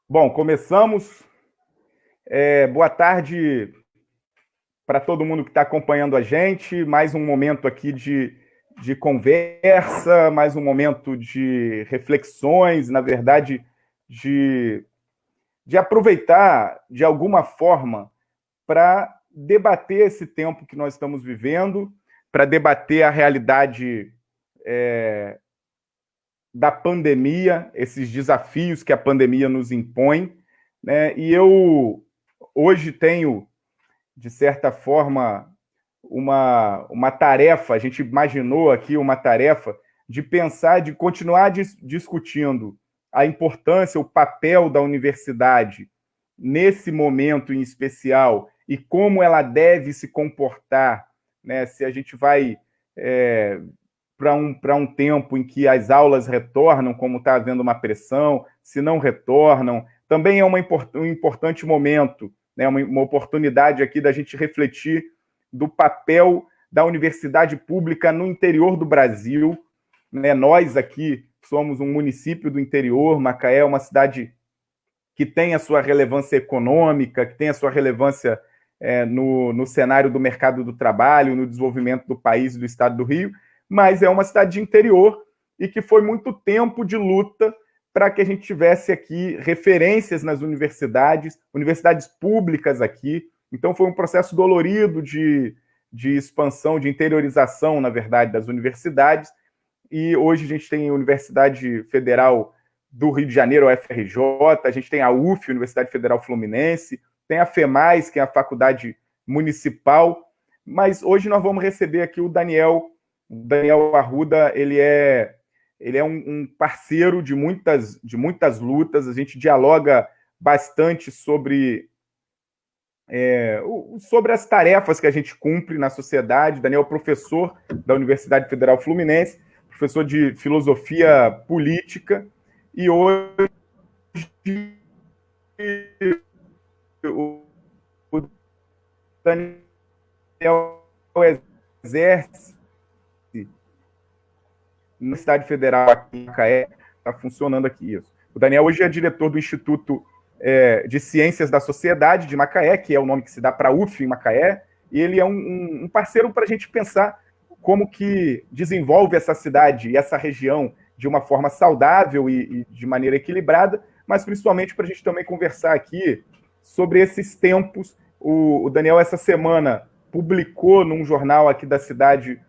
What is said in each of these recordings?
Bom, começamos. Boa tarde para todo mundo que está acompanhando a gente. Mais um momento aqui de conversa, mais um momento de reflexões, na verdade, de aproveitar de alguma forma para debater esse tempo que nós estamos vivendo, para debater a realidade da pandemia, esses desafios que a pandemia nos impõe, né? E eu hoje tenho, de certa forma, uma tarefa, a gente imaginou aqui uma tarefa de pensar, de continuar discutindo a importância, o papel da universidade nesse momento em especial e como ela deve se comportar, né? Se a gente vai para um tempo em que as aulas retornam, como está havendo uma pressão, se não retornam, também é um importante momento, né, uma oportunidade aqui da gente refletir do papel da universidade pública no interior do Brasil. Né? Nós aqui somos um município do interior, Macaé é uma cidade que tem a sua relevância econômica, que tem a sua relevância no cenário do mercado do trabalho, no desenvolvimento do país e do estado do Rio, mas é uma cidade de interior e que foi muito tempo de luta para que a gente tivesse aqui referências nas universidades públicas aqui. Então foi um processo dolorido de expansão, de interiorização, na verdade, das universidades. E hoje a gente tem a Universidade Federal do Rio de Janeiro, a UFRJ, a gente tem a UF, Universidade Federal Fluminense, tem a FEMAIS, que é a faculdade municipal, mas hoje nós vamos receber aqui o Daniel Arruda. Ele é um parceiro de muitas lutas, a gente dialoga bastante sobre as tarefas que a gente cumpre na sociedade. Daniel é professor da Universidade Federal Fluminense, professor de filosofia política, e hoje o Daniel exerce na Universidade Federal aqui em Macaé, está funcionando aqui isso. O Daniel hoje é diretor do Instituto de Ciências da Sociedade de Macaé, que é o nome que se dá para a UF em Macaé, e ele é um parceiro para a gente pensar como que desenvolve essa cidade e essa região de uma forma saudável e de maneira equilibrada, mas principalmente para a gente também conversar aqui sobre esses tempos. O Daniel, essa semana, publicou num jornal aqui da cidade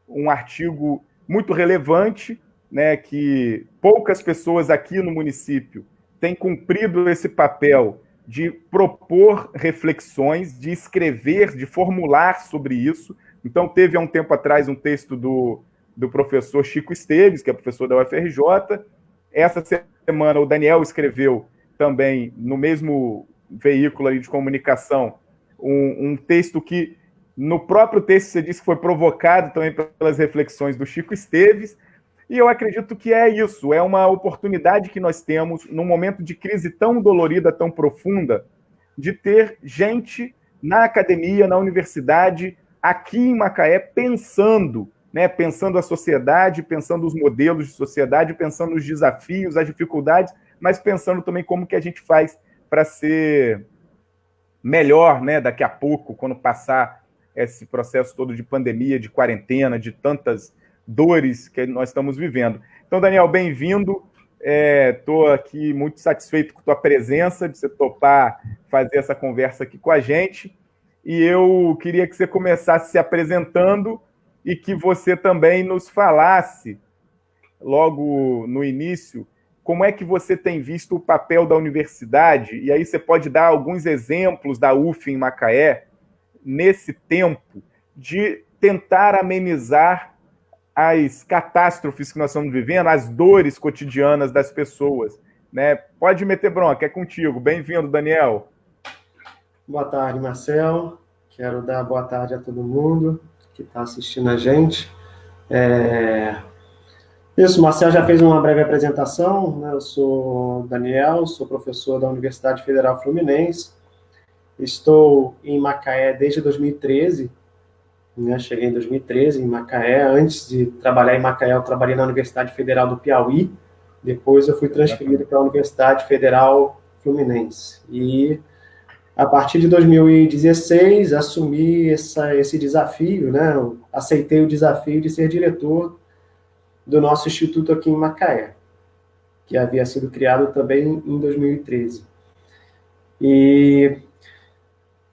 um artigo muito relevante, né, que poucas pessoas aqui no município têm cumprido esse papel de propor reflexões, de escrever, de formular sobre isso. Então, teve há um tempo atrás um texto do professor Chico Esteves, que é professor da UFRJ. Essa semana, o Daniel escreveu também, no mesmo veículo aí de comunicação, um texto que, no próprio texto, você disse que foi provocado também pelas reflexões do Chico Esteves. E eu acredito que é isso, é uma oportunidade que nós temos, num momento de crise tão dolorida, tão profunda, de ter gente na academia, na universidade, aqui em Macaé, pensando, né, pensando a sociedade, pensando os modelos de sociedade, pensando os desafios, as dificuldades, mas pensando também como que a gente faz para ser melhor, né, daqui a pouco, quando passar esse processo todo de pandemia, de quarentena, de tantas dores que nós estamos vivendo. Então, Daniel, bem-vindo. Estou aqui muito satisfeito com a tua presença, de você topar fazer essa conversa aqui com a gente. E eu queria que você começasse se apresentando e que você também nos falasse, logo no início, como é que você tem visto o papel da universidade. E aí você pode dar alguns exemplos da UF em Macaé, nesse tempo, de tentar amenizar as catástrofes que nós estamos vivendo, as dores cotidianas das pessoas. Né? Pode meter bronca, é contigo. Bem-vindo, Daniel. Boa tarde, Marcel. Quero dar boa tarde a todo mundo que está assistindo a gente. Isso, o Marcel já fez uma breve apresentação, né? Eu sou Daniel, sou professor da Universidade Federal Fluminense. Estou em Macaé desde 2013, né? Cheguei em 2013 em Macaé. Antes de trabalhar em Macaé, eu trabalhei na Universidade Federal do Piauí. Depois eu fui transferido para a Universidade Federal Fluminense. E a partir de 2016, assumi esse desafio, né? Eu aceitei o desafio de ser diretor do nosso instituto aqui em Macaé, que havia sido criado também em 2013.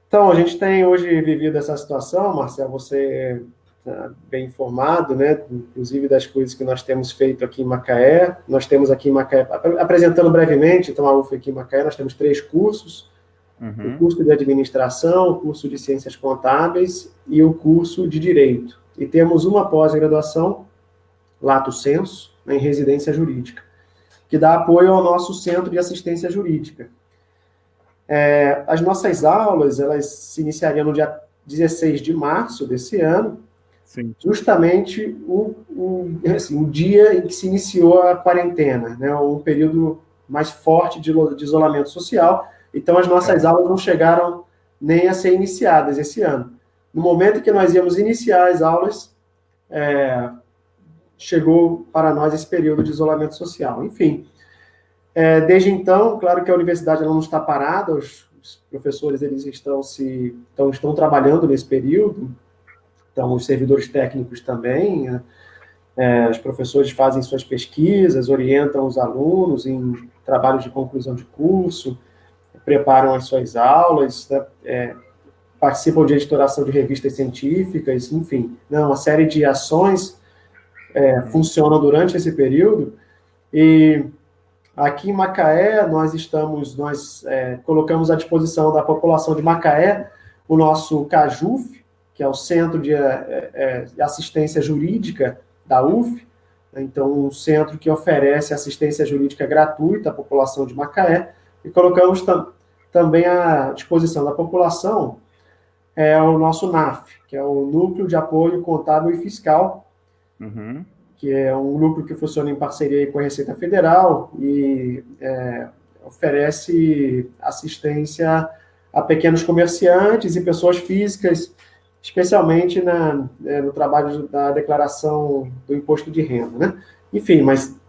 Então, a gente tem hoje vivido essa situação, Marcelo, você está bem informado, né? Inclusive das coisas que nós temos feito aqui em Macaé. Nós temos aqui em Macaé, apresentando brevemente, então a UF aqui em Macaé, nós temos 3 cursos, o curso de administração, o curso de ciências contábeis e o curso de direito. E temos uma pós-graduação, lato sensu, em residência jurídica, que dá apoio ao nosso centro de assistência jurídica. As nossas aulas, elas se iniciariam no dia 16 de março desse ano, sim, justamente o dia em que se iniciou a quarentena, né, um período mais forte de isolamento social. Então, as nossas aulas não chegaram nem a ser iniciadas esse ano. No momento em que nós íamos iniciar as aulas, chegou para nós esse período de isolamento social. Enfim, desde então, claro que a universidade não está parada, os professores eles estão trabalhando nesse período, então os servidores técnicos também, os professores fazem suas pesquisas, orientam os alunos em trabalhos de conclusão de curso, preparam as suas aulas, participam de editoração de revistas científicas, enfim, uma série de ações funcionam durante esse período. E aqui em Macaé, nós colocamos à disposição da população de Macaé o nosso CAJUF, que é o Centro de Assistência Jurídica da UF, então um centro que oferece assistência jurídica gratuita à população de Macaé, e colocamos também à disposição da população o nosso NAF, que é o Núcleo de Apoio Contábil e Fiscal, que é um núcleo que funciona em parceria com a Receita Federal e oferece assistência a pequenos comerciantes e pessoas físicas, especialmente no trabalho da declaração do imposto de renda, né? Enfim, mas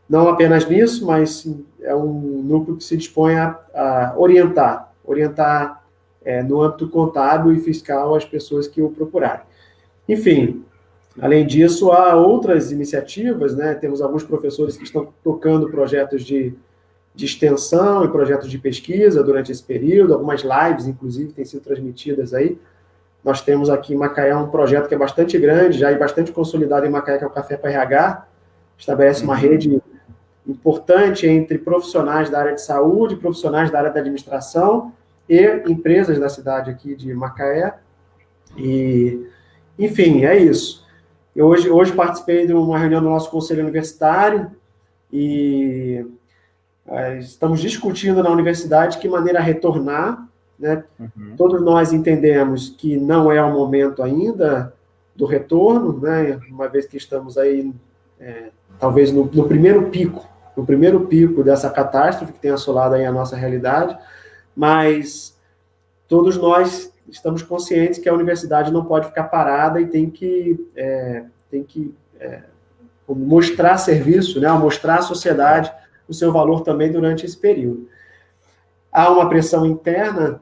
não apenas nisso, mas é um núcleo que se dispõe a orientar no âmbito contábil e fiscal as pessoas que o procurarem. Enfim, além disso, há outras iniciativas, né? Temos alguns professores que estão tocando projetos de extensão e projetos de pesquisa durante esse período, algumas lives, inclusive, têm sido transmitidas aí. Nós temos aqui em Macaé um projeto que é bastante grande, já e bastante consolidado em Macaé, que é o Café para RH, estabelece uma rede importante entre profissionais da área de saúde, profissionais da área da administração e empresas da cidade aqui de Macaé. E, enfim, é isso. Eu hoje participei de uma reunião do nosso conselho universitário e estamos discutindo na universidade que maneira retornar, né? Todos nós entendemos que não é o momento ainda do retorno, né? Uma vez que estamos aí, talvez no primeiro pico dessa catástrofe que tem assolado aí a nossa realidade, mas todos nós estamos conscientes que a universidade não pode ficar parada e tem que mostrar serviço, né? Mostrar à sociedade o seu valor também durante esse período. Há uma pressão interna,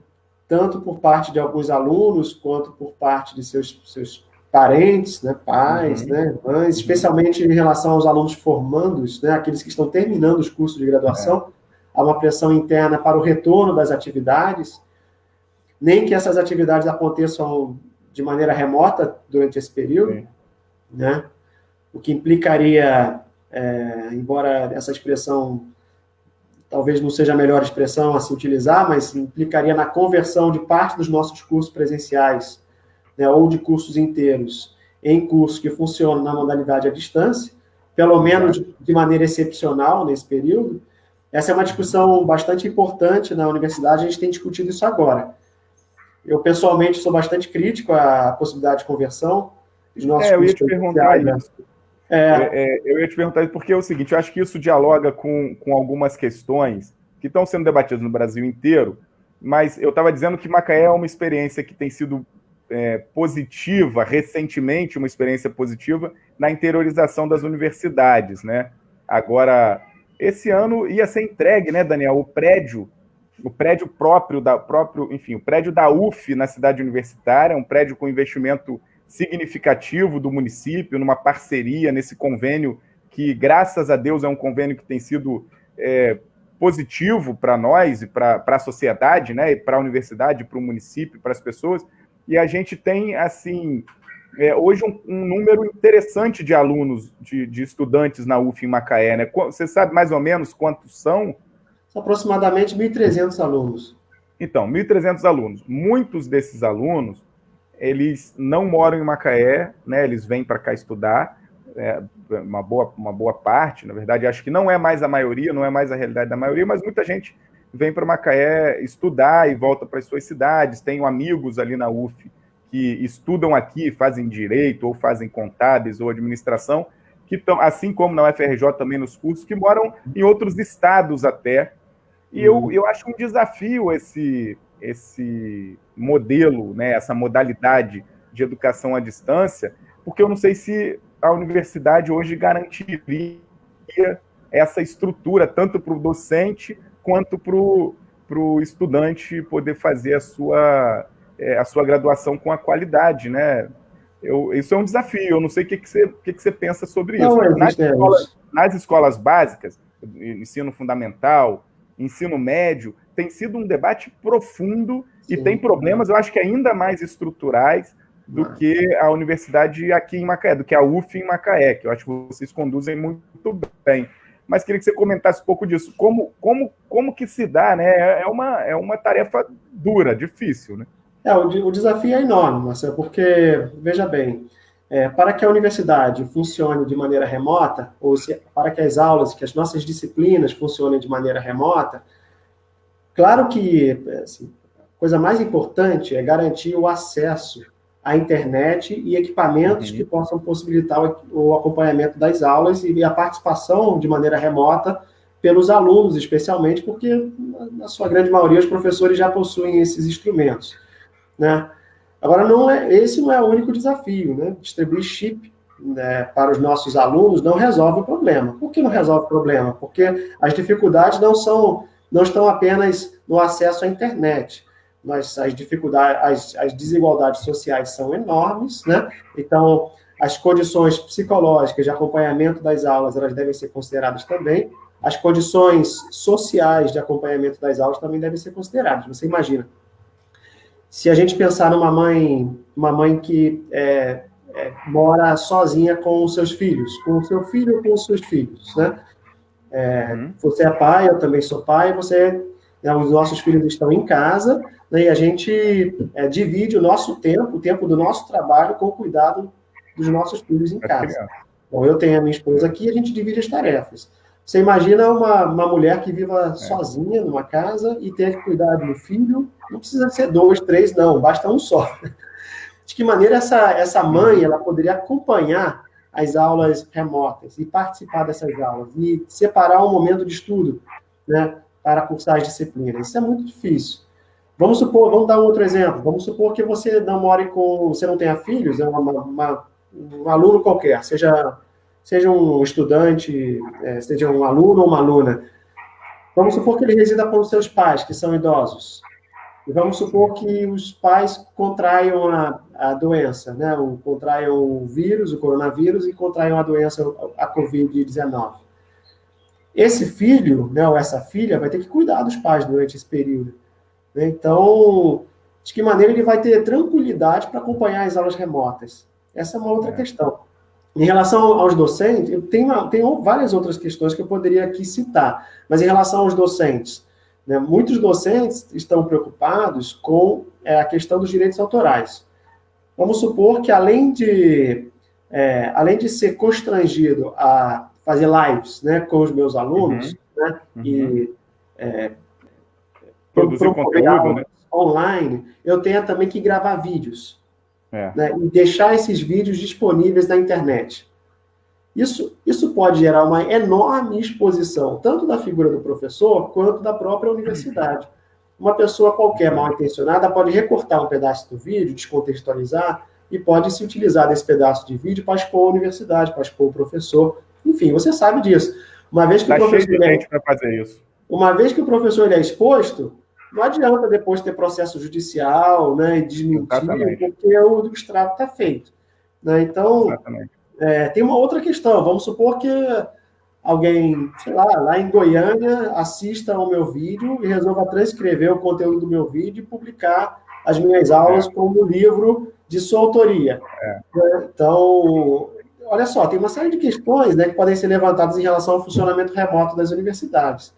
tanto por parte de alguns alunos, quanto por parte de seus parentes, né, pais, né, mães, especialmente em relação aos alunos formandos, né, aqueles que estão terminando os cursos de graduação. Há uma pressão interna para o retorno das atividades, nem que essas atividades aconteçam de maneira remota durante esse período, né, o que implicaria, embora essa expressão talvez não seja a melhor expressão a se utilizar, mas implicaria na conversão de parte dos nossos cursos presenciais, né, ou de cursos inteiros, em cursos que funcionam na modalidade à distância, pelo menos de maneira excepcional nesse período. Essa é uma discussão bastante importante na universidade, a gente tem discutido isso agora. Eu, pessoalmente, sou bastante crítico à possibilidade de conversão dos nossos cursos eu ia te perguntar isso. Eu ia te perguntar isso porque é o seguinte, eu acho que isso dialoga com algumas questões que estão sendo debatidas no Brasil inteiro, mas eu estava dizendo que Macaé é uma experiência que tem sido positiva, recentemente uma experiência positiva na interiorização das universidades, né? Agora, esse ano ia ser entregue, né, Daniel, o prédio o prédio o prédio da UF na cidade universitária, um prédio com investimento significativo do município, numa parceria, nesse convênio que, graças a Deus, é um convênio que tem sido positivo para nós e para a sociedade, né, e para a universidade, para o município, para as pessoas. E a gente tem, assim, hoje um número interessante de alunos, de estudantes na UF em Macaé, né? Você sabe mais ou menos quantos são? Aproximadamente 1.300 alunos. Então, 1.300 alunos. Muitos desses alunos, eles não moram em Macaé, né? Eles vêm para cá estudar, uma boa parte, na verdade, acho que não é mais a maioria, não é mais a realidade da maioria, mas muita gente vem para Macaé estudar e volta para as suas cidades. Tenho amigos ali na UF que estudam aqui, fazem direito, ou fazem contábeis, ou administração, que estão, assim como na UFRJ também nos cursos, que moram em outros estados até. E eu acho um desafio esse modelo, né, essa modalidade de educação à distância, porque eu não sei se a universidade hoje garantiria essa estrutura, tanto para o docente quanto para o estudante poder fazer a sua graduação com a qualidade, né? Isso é um desafio, eu não sei o que você pensa sobre isso. Nas escolas básicas, ensino fundamental, ensino médio, tem sido um debate profundo. Sim. E tem problemas, eu acho que ainda mais estruturais do que a universidade aqui em Macaé, do que a UF em Macaé, que eu acho que vocês conduzem muito bem. Mas queria que você comentasse um pouco disso. Como que se dá, né? É uma tarefa dura, difícil, né? O desafio é enorme, Marcelo, porque, veja bem, para que a universidade funcione de maneira remota, para que as aulas, que as nossas disciplinas funcionem de maneira remota, claro que assim, a coisa mais importante é garantir o acesso à internet e equipamentos que possam possibilitar o acompanhamento das aulas e a participação de maneira remota pelos alunos, especialmente, porque, na sua grande maioria, os professores já possuem esses instrumentos, né? Agora, esse não é o único desafio, né? Distribuir chip, né, para os nossos alunos não resolve o problema. Por que não resolve o problema? Porque as dificuldades não estão apenas no acesso à internet. As desigualdades sociais são enormes, né? Então, as condições psicológicas de acompanhamento das aulas, elas devem ser consideradas também. As condições sociais de acompanhamento das aulas também devem ser consideradas. Você imagina, se a gente pensar numa mãe que mora sozinha com os seus filhos, com o seu filho ou com os seus filhos, né? Você é pai, eu também sou pai, os nossos filhos estão em casa, né, e a gente divide o nosso tempo, o tempo do nosso trabalho com o cuidado dos nossos filhos em casa. Bom, eu tenho a minha esposa aqui, a gente divide as tarefas. Você imagina uma mulher que viva sozinha numa casa e tenha que cuidar do filho, não precisa ser 2, 3, não, basta um só. De que maneira essa mãe ela poderia acompanhar as aulas remotas e participar dessas aulas e separar um momento de estudo, né, para cursar as disciplinas? Isso é muito difícil. Vamos dar um outro exemplo. Vamos supor que você você não tenha filhos, é um aluno qualquer, seja um estudante, seja um aluno ou uma aluna. Vamos supor que ele resida com os seus pais, que são idosos. E vamos supor que os pais contraiam a doença, né? Contraiam o vírus, o coronavírus, e contraiam a doença, a Covid-19. Esse filho, né, ou essa filha, vai ter que cuidar dos pais durante esse período, né? Então, de que maneira ele vai ter tranquilidade para acompanhar as aulas remotas? Essa é uma outra questão. Em relação aos docentes, eu tenho várias outras questões que eu poderia aqui citar, mas em relação aos docentes, né, muitos docentes estão preocupados com a questão dos direitos autorais. Vamos supor que, além de ser constrangido a fazer lives, né, com os meus alunos, né, e produzir conteúdo, né, online, eu tenho também que gravar vídeos. Né, e deixar esses vídeos disponíveis na internet. Isso pode gerar uma enorme exposição, tanto da figura do professor, quanto da própria universidade. Uma pessoa qualquer mal intencionada pode recortar um pedaço do vídeo, descontextualizar, e pode se utilizar desse pedaço de vídeo para expor a universidade, para expor o professor. Enfim, você sabe disso. Uma vez que o professor cheio de gente para fazer isso. Uma vez que o professor é exposto, não adianta depois ter processo judicial, né, e desmentir, Exatamente. porque o estrago está feito. Né? Então, tem uma outra questão. Vamos supor que alguém, sei lá em Goiânia, assista ao meu vídeo e resolva transcrever o conteúdo do meu vídeo e publicar as minhas aulas como livro de sua autoria. Então, olha só, tem uma série de questões, né, que podem ser levantadas em relação ao funcionamento remoto das universidades.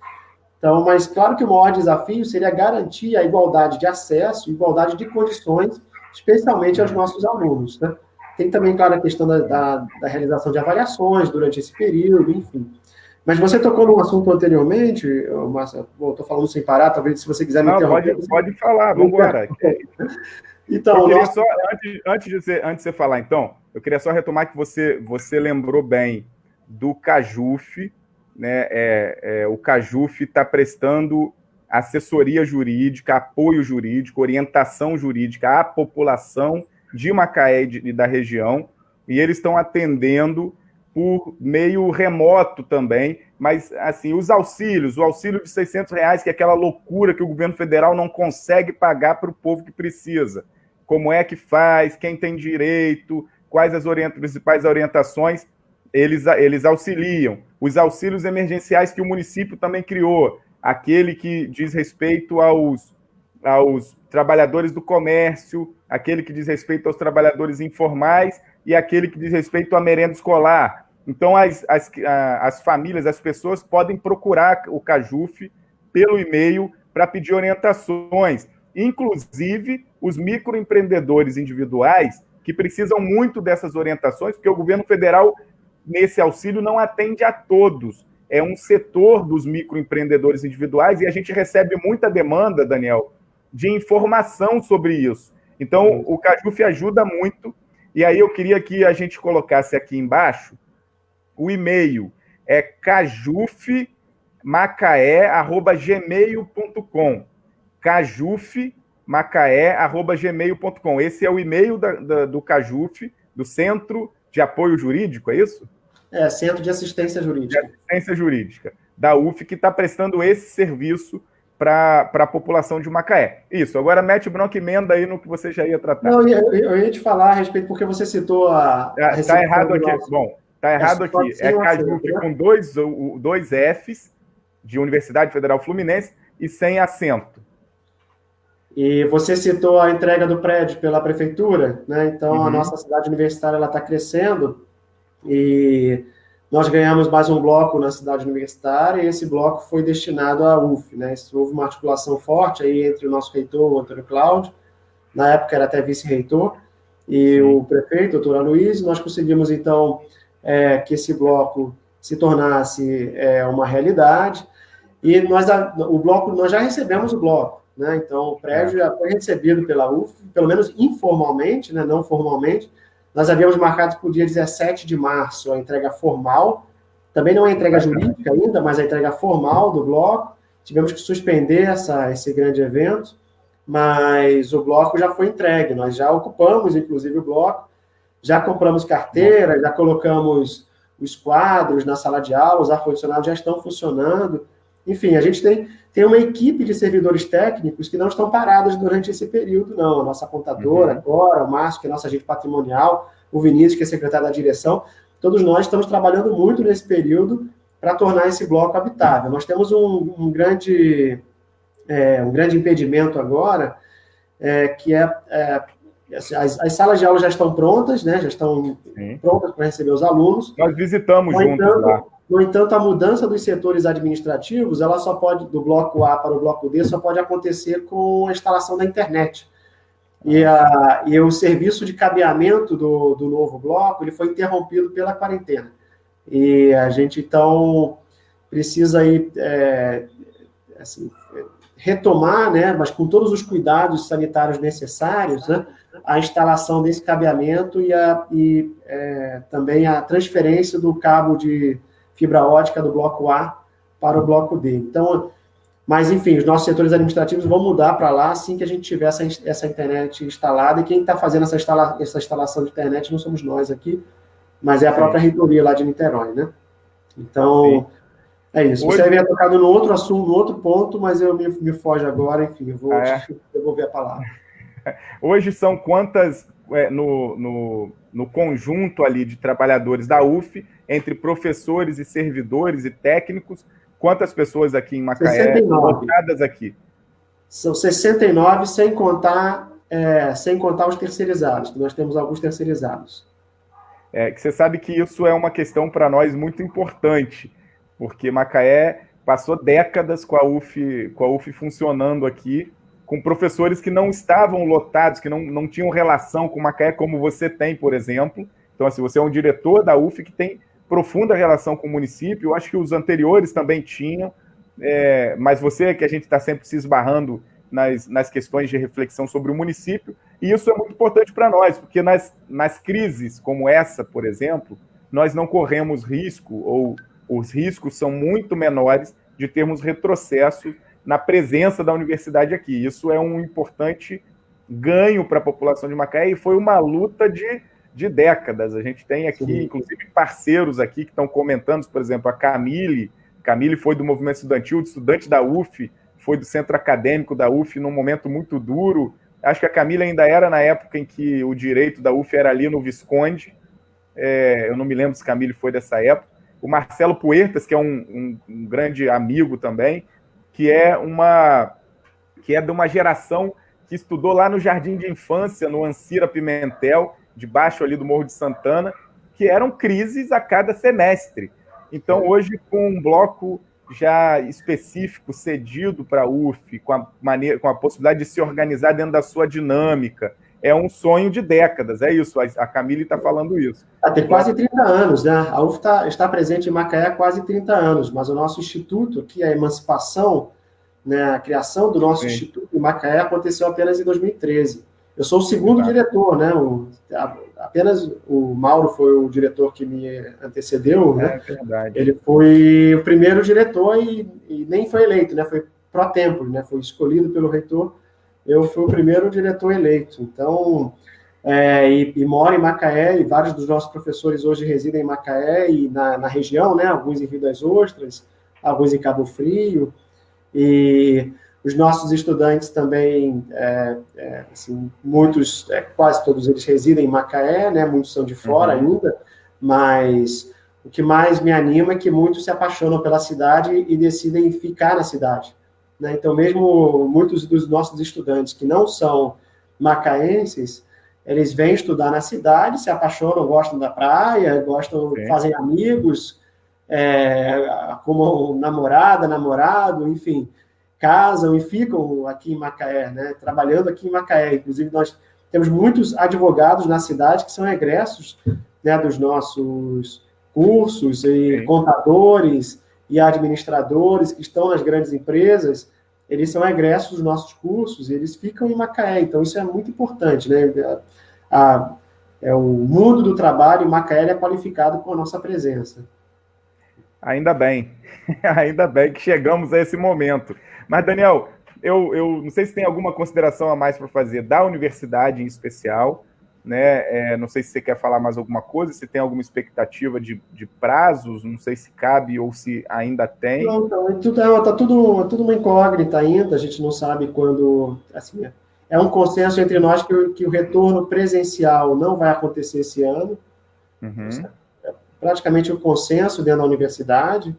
Então, mas claro que o maior desafio seria garantir a igualdade de acesso, igualdade de condições, especialmente aos nossos alunos, né? Tem também, claro, a questão da realização de avaliações durante esse período, enfim. Mas você tocou num assunto anteriormente, Márcio, estou falando sem parar, talvez se você quiser me interromper. Pode falar, vamos embora. Então, antes de você falar, então, eu queria só retomar que você lembrou bem do CAJUF, né? O CAJUF está prestando assessoria jurídica, apoio jurídico, orientação jurídica à população de Macaé e da região, e eles estão atendendo por meio remoto também, mas assim, o auxílio de R$600, que é aquela loucura que o governo federal não consegue pagar para o povo que precisa. Como é que faz, quem tem direito, quais as principais orientações, eles auxiliam. Os auxílios emergenciais que o município também criou, aquele que diz respeito aos trabalhadores do comércio, aquele que diz respeito aos trabalhadores informais e aquele que diz respeito à merenda escolar. Então, as famílias, as pessoas podem procurar o CAJUF pelo e-mail para pedir orientações. Inclusive, os microempreendedores individuais que precisam muito dessas orientações, porque o governo federal, nesse auxílio, não atende a todos. É um setor dos microempreendedores individuais e a gente recebe muita demanda, Daniel, de informação sobre isso. Então, o CAJUF ajuda muito. E aí eu queria que a gente colocasse aqui embaixo o e-mail. É cajufmacaé@gmail.com. cajufmacaé@gmail.com. Esse é o e-mail do CAJUF, do Centro de Apoio Jurídico, é isso? Centro de Assistência Jurídica. De Assistência Jurídica, da UF, que está prestando esse serviço para a população de Macaé. Isso, agora mete bronca, emenda aí no que você já ia tratar. Não, eu ia te falar a respeito, porque você citou Está errado aqui. Bom, está errado aqui. É CAJUF com dois Fs, de Universidade Federal Fluminense, e sem acento. E você citou a entrega do prédio pela prefeitura, né? Então, a nossa cidade universitária está crescendo, e nós ganhamos mais um bloco na cidade universitária, e esse bloco foi destinado à UF, né? Houve uma articulação forte aí entre o nosso reitor, o Antônio Cláudio, na época era até vice-reitor, e o prefeito, o doutor Aloysio. Nós conseguimos, então, que esse bloco se tornasse uma realidade, e nós já recebemos o bloco, né? Então, o prédio já foi recebido pela UF, pelo menos informalmente, né? Não formalmente. Nós havíamos marcado para o dia 17 de março a entrega formal, também não é a entrega jurídica ainda, mas a entrega formal do bloco. Tivemos que suspender esse grande evento, mas o bloco já foi entregue, nós já ocupamos, inclusive, o bloco, já compramos carteira, já colocamos os quadros na sala de aula, os ar-condicionados já estão funcionando. Enfim, a gente tem uma equipe de servidores técnicos que não estão parados durante esse período, não. A nossa contadora, a Cora, o Márcio, que é nosso agente patrimonial, o Vinícius, que é secretário da direção, todos nós estamos trabalhando muito nesse período para tornar esse bloco habitável. Nós temos um grande impedimento agora, que as salas de aula já estão prontas, né? Já estão prontas para receber os alunos. Nós visitamos juntos lá. No entanto, a mudança dos setores administrativos, ela só pode, do bloco A para o bloco D, só pode acontecer com a instalação da internet. E o serviço de cabeamento do novo bloco, ele foi interrompido pela quarentena. E a gente, então, precisa aí, retomar, né, mas com todos os cuidados sanitários necessários, né, a instalação desse cabeamento e também a transferência do cabo de fibra ótica do bloco A para o bloco D. Então, mas, enfim, os nossos setores administrativos vão mudar para lá assim que a gente tiver essa internet instalada, e quem está fazendo essa instalação de internet não somos nós aqui, mas é a própria reitoria lá de Niterói, né? Então, É isso. Hoje... Você havia tocado no outro assunto, no outro ponto, mas eu me foge agora, enfim, eu vou te devolver a palavra. Hoje são quantas, no conjunto ali de trabalhadores da UF, entre professores e servidores e técnicos, quantas pessoas aqui em Macaé 69. lotadas aqui? São 69, sem contar os terceirizados, que nós temos alguns terceirizados. Que você sabe que isso é uma questão para nós muito importante, porque Macaé passou décadas com a UF funcionando aqui, com professores que não estavam lotados, que não tinham relação com Macaé, como você tem, por exemplo. Então, assim, você é um diretor da UF que tem profunda relação com o município, eu acho que os anteriores também tinham, mas você, que a gente está sempre se esbarrando nas questões de reflexão sobre o município, e isso é muito importante para nós, porque nas crises como essa, por exemplo, nós não corremos risco, ou os riscos são muito menores de termos retrocesso na presença da universidade aqui. Isso é um importante ganho para a população de Macaé e foi uma luta de décadas. A gente tem aqui, sim, inclusive, parceiros aqui que estão comentando, por exemplo, a Camille foi do movimento estudantil, estudante da UF, foi do centro acadêmico da UF num momento muito duro. Acho que a Camille ainda era na época em que o direito da UF era ali no Visconde. Eu não me lembro se Camille foi dessa época. O Marcelo Puertas, que é um grande amigo também, que é de uma geração que estudou lá no Jardim de Infância, no Ancira Pimentel, debaixo ali do Morro de Santana, que eram crises a cada semestre. Então, hoje, com um bloco já específico, cedido para a UF, com a possibilidade de se organizar dentro da sua dinâmica, é um sonho de décadas, é isso, a Camille está falando isso. Tem quase 30 anos, né? A UF está presente em Macaé há quase 30 anos, mas o nosso instituto, aqui, a emancipação, né, a criação do nosso, sim, instituto em Macaé aconteceu apenas em 2013. Eu sou o segundo diretor, né? Apenas o Mauro foi o diretor que me antecedeu, né? É verdade. Ele foi o primeiro diretor e nem foi eleito, né? Foi pro tempore, né? Foi escolhido pelo reitor. Eu fui o primeiro diretor eleito. Então, e moro em Macaé, e vários dos nossos professores hoje residem em Macaé e na região, né? Alguns em Rio das Ostras, alguns em Cabo Frio. E os nossos estudantes também, assim, muitos, quase todos eles residem em Macaé, né? Muitos são de fora ainda, mas o que mais me anima é que muitos se apaixonam pela cidade e decidem ficar na cidade, né? Então, mesmo muitos dos nossos estudantes que não são macaenses, eles vêm estudar na cidade, se apaixonam, gostam da praia, fazem amigos, como namorada, namorado, enfim, casam e ficam aqui em Macaé, né, trabalhando aqui em Macaé. Inclusive, nós temos muitos advogados na cidade que são egressos, né, dos nossos cursos, e contadores e administradores que estão nas grandes empresas, eles são egressos dos nossos cursos e eles ficam em Macaé. Então, isso é muito importante, né? O mundo do trabalho em Macaé é qualificado com a nossa presença. Ainda bem que chegamos a esse momento. Mas, Daniel, eu não sei se tem alguma consideração a mais para fazer da universidade em especial, né? Não sei se você quer falar mais alguma coisa, se tem alguma expectativa de prazos, não sei se cabe ou se ainda tem. Não, tá tudo uma incógnita ainda, a gente não sabe quando... Assim, é um consenso entre nós que o retorno presencial não vai acontecer esse ano. Uhum. Praticamente um consenso dentro da universidade,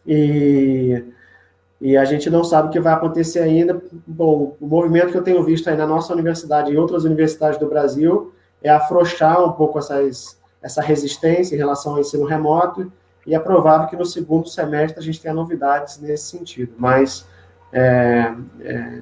e a gente não sabe o que vai acontecer ainda. Bom, o movimento que eu tenho visto aí na nossa universidade e em outras universidades do Brasil é afrouxar um pouco essa resistência em relação ao ensino remoto, e é provável que no segundo semestre a gente tenha novidades nesse sentido, mas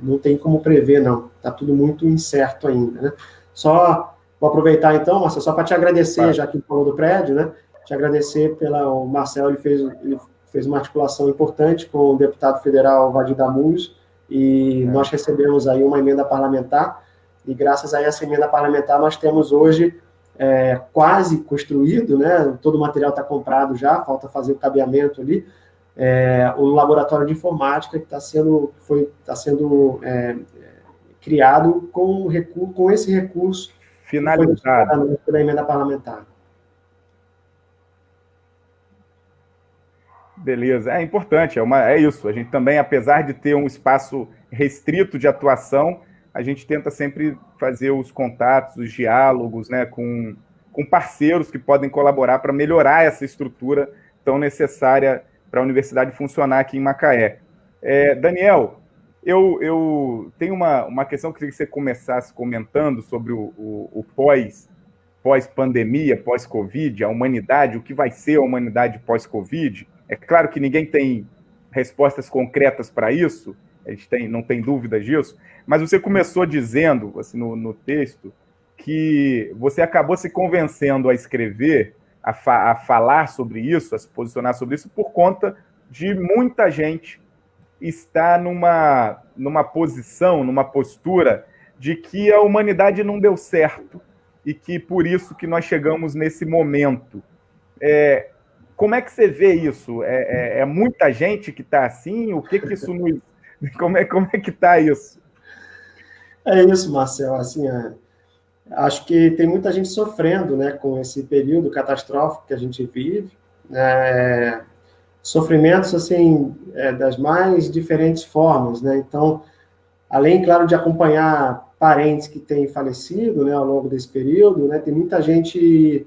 não tem como prever, não. Está tudo muito incerto ainda, né? Só vou aproveitar então, Marcelo, só para te agradecer, já que falou do prédio, né? Te agradecer o Marcelo, ele fez uma articulação importante com o deputado federal Vadir Damus, e nós recebemos aí uma emenda parlamentar, e graças a essa emenda parlamentar nós temos hoje quase construído, né? Todo o material está comprado já, falta fazer o cabeamento ali, o laboratório de informática que está sendo criado com esse recurso finalizado pela emenda parlamentar. Beleza, é importante, é isso. A gente também, apesar de ter um espaço restrito de atuação, a gente tenta sempre fazer os contatos, os diálogos, né, com parceiros que podem colaborar para melhorar essa estrutura tão necessária para a universidade funcionar aqui em Macaé. Daniel, eu tenho uma questão que eu queria que você começasse comentando sobre o pós-pandemia, pós-Covid, a humanidade, o que vai ser a humanidade pós-Covid. É claro que ninguém tem respostas concretas para isso, a gente não tem dúvidas disso, mas você começou dizendo, assim, no texto, que você acabou se convencendo a escrever, a falar sobre isso, a se posicionar sobre isso, por conta de muita gente estar numa posição, numa postura de que a humanidade não deu certo e que por isso que nós chegamos nesse momento. Como é que você vê isso? É muita gente que está assim? O que isso nos... Como é que está isso? É isso, Marcelo. Assim, acho que tem muita gente sofrendo, né, com esse período catastrófico que a gente vive. Sofrimentos, assim, das mais diferentes formas, né? Então, além, claro, de acompanhar parentes que têm falecido, né, ao longo desse período, né, tem muita gente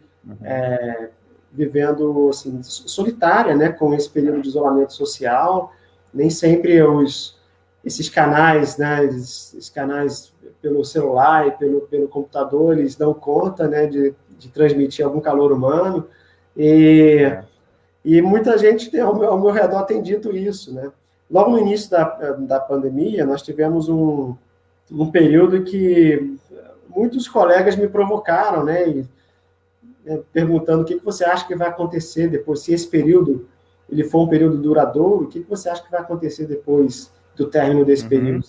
vivendo, assim, solitária, né, com esse período de isolamento social. Nem sempre esses canais, né, esses canais pelo celular e pelo computador, eles dão conta, né, de transmitir algum calor humano. E muita gente ao meu redor tem dito isso, né? Logo no início da pandemia, nós tivemos um período que muitos colegas me provocaram, né? Perguntando o que você acha que vai acontecer depois, se esse período ele for um período duradouro, o que você acha que vai acontecer depois do término desse período?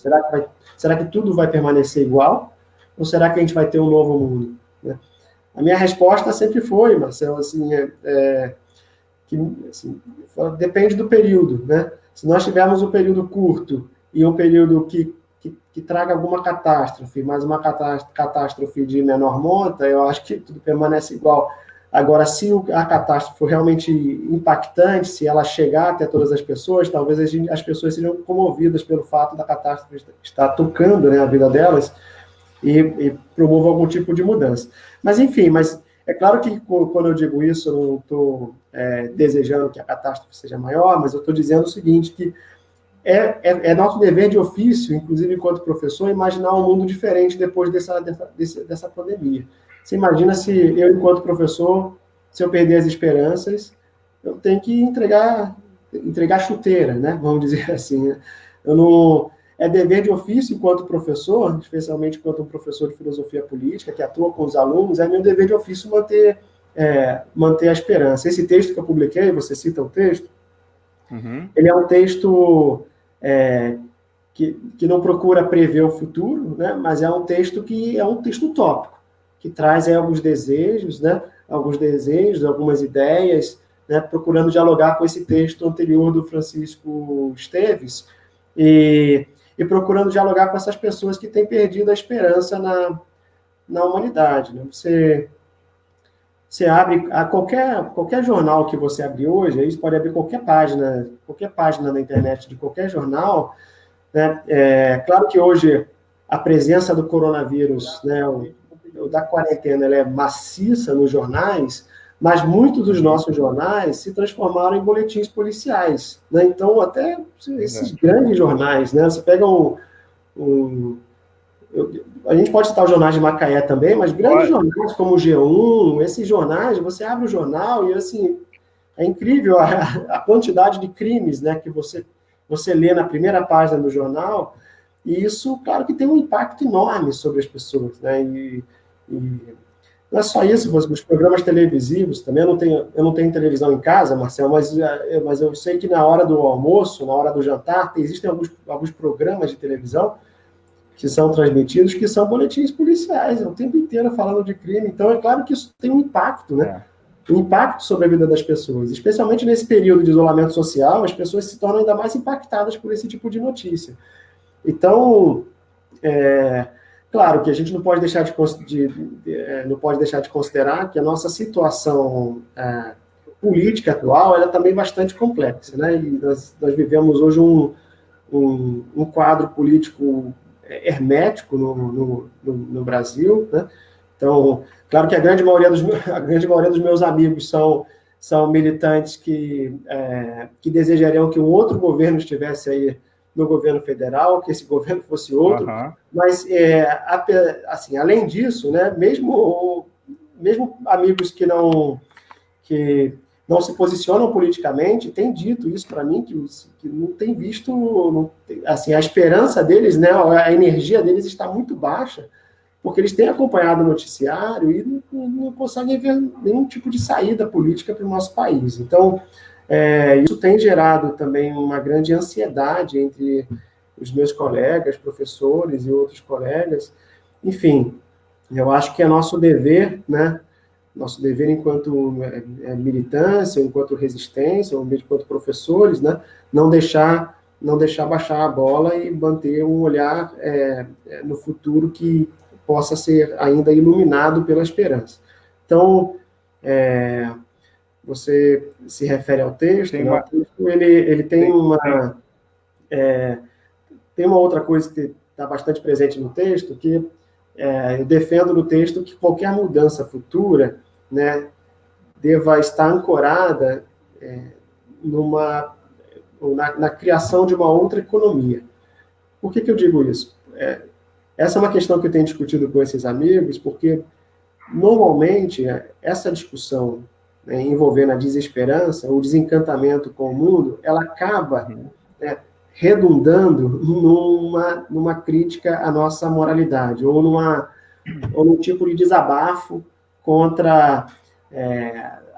Será que tudo vai permanecer igual? Ou será que a gente vai ter um novo mundo? Né? A minha resposta sempre foi, Marcelo, assim, que assim, depende do período, né? Se nós tivermos um período curto e um período que traga alguma catástrofe, mas uma catástrofe de menor monta, eu acho que tudo permanece igual. Agora, se a catástrofe for realmente impactante, se ela chegar até todas as pessoas, talvez as pessoas sejam comovidas pelo fato da catástrofe estar tocando, né, a vida delas e promova algum tipo de mudança. Mas, enfim, é claro que quando eu digo isso, eu não estou desejando que a catástrofe seja maior, mas eu estou dizendo o seguinte, que é nosso dever de ofício, inclusive enquanto professor, imaginar um mundo diferente depois dessa pandemia. Você imagina se eu, enquanto professor, se eu perder as esperanças, eu tenho que entregar chuteira, né? Vamos dizer assim. Né? É dever de ofício enquanto professor, especialmente enquanto um professor de filosofia política, que atua com os alunos, é meu dever de ofício manter a esperança. Esse texto que eu publiquei, você cita o texto, ele é um texto que não procura prever o futuro, né, mas é um texto que é um texto utópico, que traz alguns desejos, né, algumas ideias, né, procurando dialogar com esse texto anterior do Francisco Esteves, e procurando dialogar com essas pessoas que têm perdido a esperança na humanidade. Né? Você abre qualquer jornal que você abrir hoje, aí você pode abrir qualquer página na internet de qualquer jornal. Né? Claro que hoje a presença do coronavírus, né, da quarentena, ela é maciça nos jornais, mas muitos dos nossos jornais se transformaram em boletins policiais. Né? Então, até esses grandes jornais, né? Você pega a gente pode citar os jornais de Macaé também, mas grandes jornais como o G1, esses jornais, você abre o jornal e, assim, é incrível a quantidade de crimes, né, que você lê na primeira página do jornal, e isso, claro que tem um impacto enorme sobre as pessoas, né, e não é só isso, os programas televisivos também, eu não tenho televisão em casa, Marcelo, mas eu sei que na hora do almoço, na hora do jantar, existem alguns programas de televisão que são transmitidos, que são boletins policiais, o tempo inteiro falando de crime. Então, é claro que isso tem um impacto, né? Um impacto sobre a vida das pessoas. Especialmente nesse período de isolamento social, as pessoas se tornam ainda mais impactadas por esse tipo de notícia. Então, claro que a gente não pode deixar de considerar que a nossa situação política atual ela é também bastante complexa, né? E nós vivemos hoje um quadro político hermético no Brasil, né? Então, claro que a grande maioria dos meus amigos são militantes que desejariam que um outro governo estivesse aí no governo federal, que esse governo fosse outro, mas, assim, além disso, né, mesmo amigos que não se posicionam politicamente, têm dito isso para mim, que não tem visto, assim, a esperança deles, né, a energia deles está muito baixa, porque eles têm acompanhado o noticiário e não conseguem ver nenhum tipo de saída política para o nosso país. Então, isso tem gerado também uma grande ansiedade entre os meus colegas, professores e outros colegas. Enfim, eu acho que é nosso dever, né? Nosso dever enquanto militância, enquanto resistência, enquanto professores, né? Não deixar baixar a bola e manter um olhar no futuro que possa ser ainda iluminado pela esperança. Então, você se refere ao texto, né? O texto ele tem uma outra coisa que está bastante presente no texto, que eu defendo no texto que qualquer mudança futura, né, deva estar ancorada na criação de uma outra economia. Por que eu digo isso? Essa é uma questão que eu tenho discutido com esses amigos, porque, normalmente, essa discussão, né, envolvendo a desesperança, o desencantamento com o mundo, ela acaba redundando numa crítica à nossa moralidade, ou num tipo de desabafo contra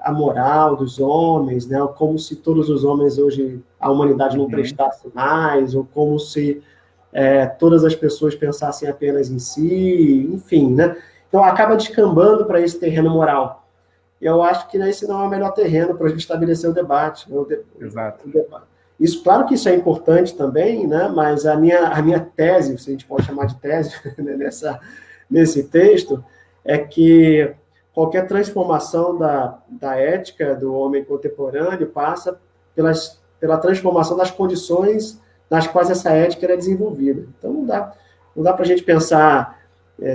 a moral dos homens, né, como se todos os homens hoje, a humanidade não prestasse mais, ou como se todas as pessoas pensassem apenas em si, enfim, né? Então, acaba descambando para esse terreno moral. E eu acho que esse não é o melhor terreno para a gente estabelecer o debate. Né? Exato. Isso, claro que isso é importante também, né? Mas a minha tese, se a gente pode chamar de tese, né? nesse texto, é que qualquer transformação da ética do homem contemporâneo passa pela transformação das condições nas quais essa ética era desenvolvida. Então, não dá para a gente pensar,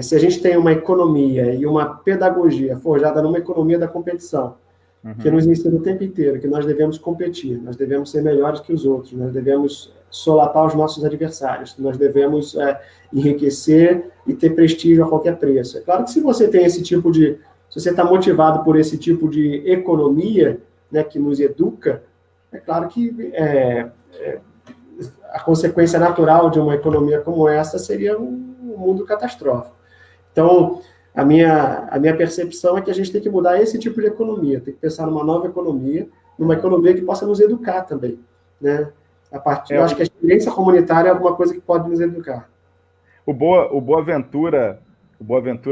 se a gente tem uma economia e uma pedagogia forjada numa economia da competição, que nos ensina o tempo inteiro que nós devemos competir, nós devemos ser melhores que os outros, nós devemos solapar os nossos adversários, nós devemos enriquecer e ter prestígio a qualquer preço. É claro que se você tem se você está motivado por esse tipo de economia, né, que nos educa, é claro que a consequência natural de uma economia como essa seria um mundo catastrófico. Então, a minha percepção é que a gente tem que mudar esse tipo de economia, tem que pensar numa nova economia, numa economia que possa nos educar também, né? Eu acho que a experiência comunitária é alguma coisa que pode nos educar. O Boaventura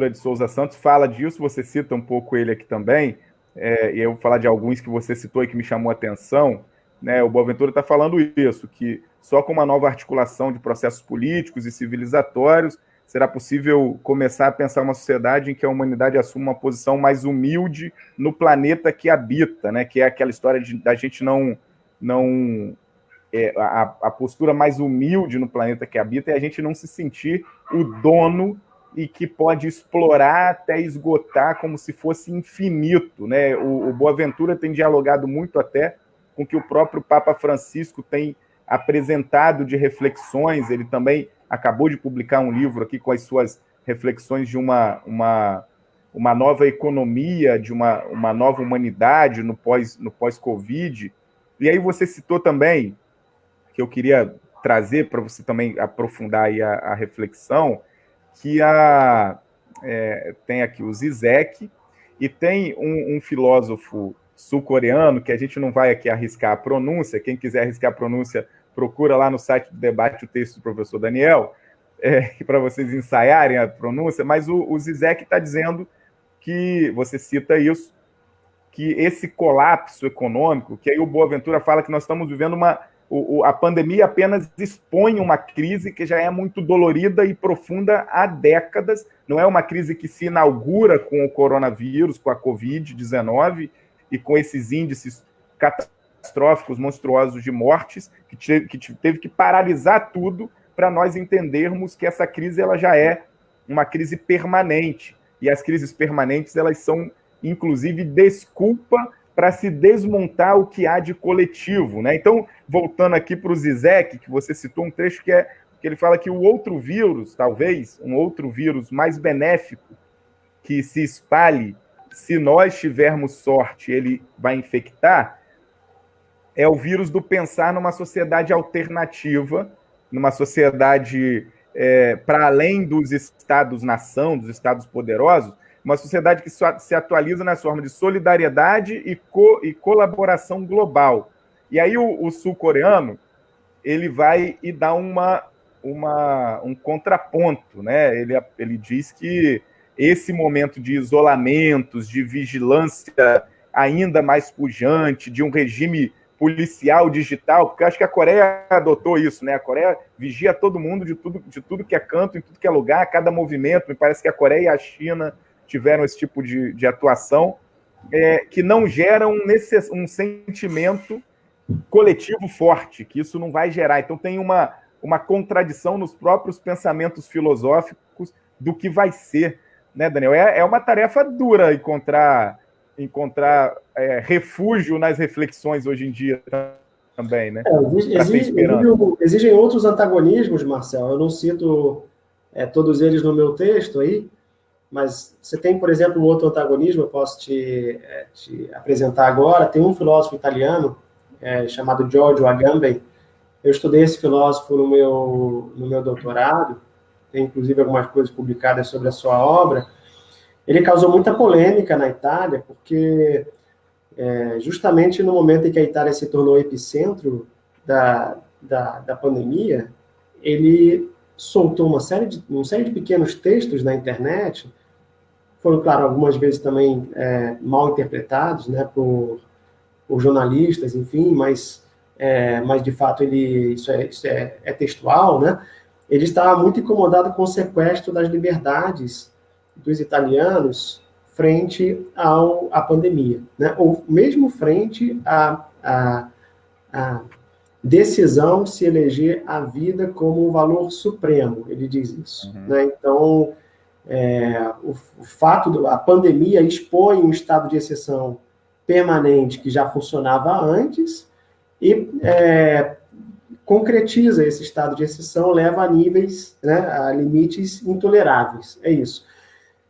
de Souza Santos fala disso, você cita um pouco ele aqui também, e eu vou falar de alguns que você citou e que me chamou a atenção, né? O Boaventura está falando isso, que só com uma nova articulação de processos políticos e civilizatórios será possível começar a pensar uma sociedade em que a humanidade assuma uma posição mais humilde no planeta que habita, né? Que é aquela história da gente a postura mais humilde no planeta que habita é a gente não se sentir o dono e que pode explorar até esgotar como se fosse infinito, né? O Boaventura tem dialogado muito até com o que o próprio Papa Francisco tem apresentado de reflexões. Ele também acabou de publicar um livro aqui com as suas reflexões de uma nova economia, de uma nova humanidade no pós-Covid. E aí você citou também, que eu queria trazer para você também aprofundar aí a reflexão, que tem aqui o Zizek, e tem um filósofo sul-coreano, que a gente não vai aqui arriscar a pronúncia, quem quiser arriscar a pronúncia, procura lá no site do debate o texto do professor Daniel, para vocês ensaiarem a pronúncia, mas o Zizek está dizendo que, você cita isso, que esse colapso econômico, que aí o Boaventura fala que nós estamos vivendo a pandemia apenas expõe uma crise que já é muito dolorida e profunda há décadas, não é uma crise que se inaugura com o coronavírus, com a Covid-19, e com esses índices catastróficos, monstruosos de mortes, que teve que paralisar tudo para nós entendermos que essa crise ela já é uma crise permanente. E as crises permanentes elas são, inclusive, desculpa para se desmontar o que há de coletivo, né? Então, voltando aqui para o Zizek, que você citou um trecho que ele fala que o outro vírus, talvez, um outro vírus mais benéfico que se espalhe, se nós tivermos sorte, ele vai infectar, é o vírus do pensar numa sociedade alternativa, numa sociedade para além dos estados-nação, dos estados poderosos, uma sociedade que se atualiza nas formas de solidariedade e colaboração global. E aí o sul-coreano ele vai e dá um contraponto, né? Ele diz que esse momento de isolamentos, de vigilância ainda mais pujante, de um regime policial digital, porque eu acho que a Coreia adotou isso, né? A Coreia vigia todo mundo de tudo que é canto, em tudo que é lugar, cada movimento. Me parece que a Coreia e a China tiveram esse tipo de atuação, que não gera um sentimento coletivo forte, que isso não vai gerar. Então tem uma contradição nos próprios pensamentos filosóficos do que vai ser, né, Daniel? É uma tarefa dura encontrar refúgio nas reflexões hoje em dia também, né? Exigem outros antagonismos, Marcel. Eu não cito todos eles no meu texto aí, mas você tem, por exemplo, um outro antagonismo, eu posso te apresentar agora. Tem um filósofo italiano chamado Giorgio Agamben. Eu estudei esse filósofo no meu doutorado, tem inclusive algumas coisas publicadas sobre a sua obra. Ele causou muita polêmica na Itália, porque justamente no momento em que a Itália se tornou epicentro da pandemia, ele soltou uma série de pequenos textos na internet, foram, claro, algumas vezes também mal interpretados, né, por jornalistas, enfim, mas de fato isso é textual, né? Ele estava muito incomodado com o sequestro das liberdades dos italianos frente à pandemia, né? Ou mesmo frente à decisão de se eleger a vida como um valor supremo, ele diz isso. Uhum. Né? Então, o fato a pandemia expõe um estado de exceção permanente que já funcionava antes e concretiza esse estado de exceção, leva a níveis, né, a limites intoleráveis, é isso.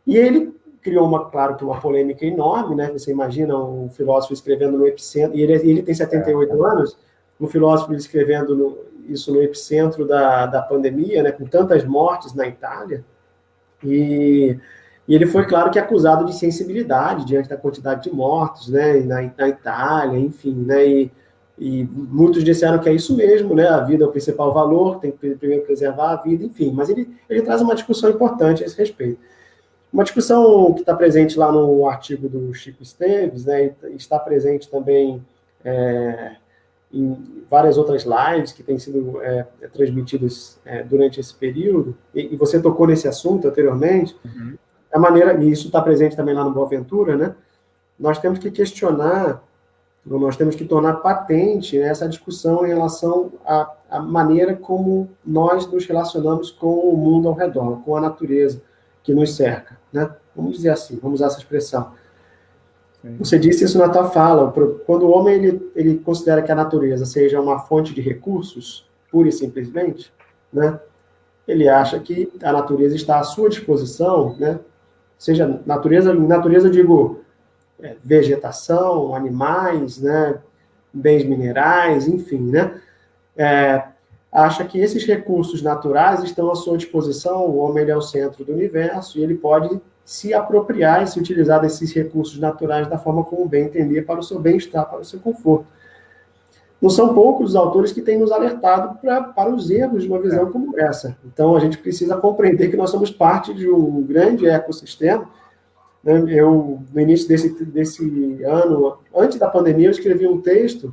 E ele criou, claro que uma polêmica enorme, né? Você imagina um filósofo escrevendo no epicentro, e ele tem 78 anos, um filósofo escrevendo isso no epicentro da pandemia, né, com tantas mortes na Itália, e ele foi, claro, que acusado de sensibilidade diante da quantidade de mortos, né, na Itália, enfim, né, e muitos disseram que é isso mesmo, né, a vida é o principal valor, tem que primeiro preservar a vida, enfim, mas ele traz uma discussão importante a esse respeito. Uma discussão que está presente lá no artigo do Chico Esteves, né, e está presente também em várias outras lives que têm sido transmitidas durante esse período, e você tocou nesse assunto anteriormente, uhum. A maneira, e isso está presente também lá no Boaventura, né, nós temos que questionar, nós temos que tornar patente, né, essa discussão em relação à maneira como nós nos relacionamos com o mundo ao redor, com a natureza que nos cerca, né? Vamos dizer assim, vamos usar essa expressão. Sim. Você disse isso na tua fala, quando o homem ele considera que a natureza seja uma fonte de recursos, pura e simplesmente, né? Ele acha que a natureza está à sua disposição, né? Seja natureza eu digo vegetação, animais, né? Bens minerais, enfim, né? Acha que esses recursos naturais estão à sua disposição, o homem é o centro do universo e ele pode se apropriar e se utilizar desses recursos naturais da forma como bem entender para o seu bem-estar, para o seu conforto. Não são poucos os autores que têm nos alertado para os erros de uma visão como essa. Então, a gente precisa compreender que nós somos parte de um grande ecossistema. Eu, no início desse ano, antes da pandemia, eu escrevi um texto.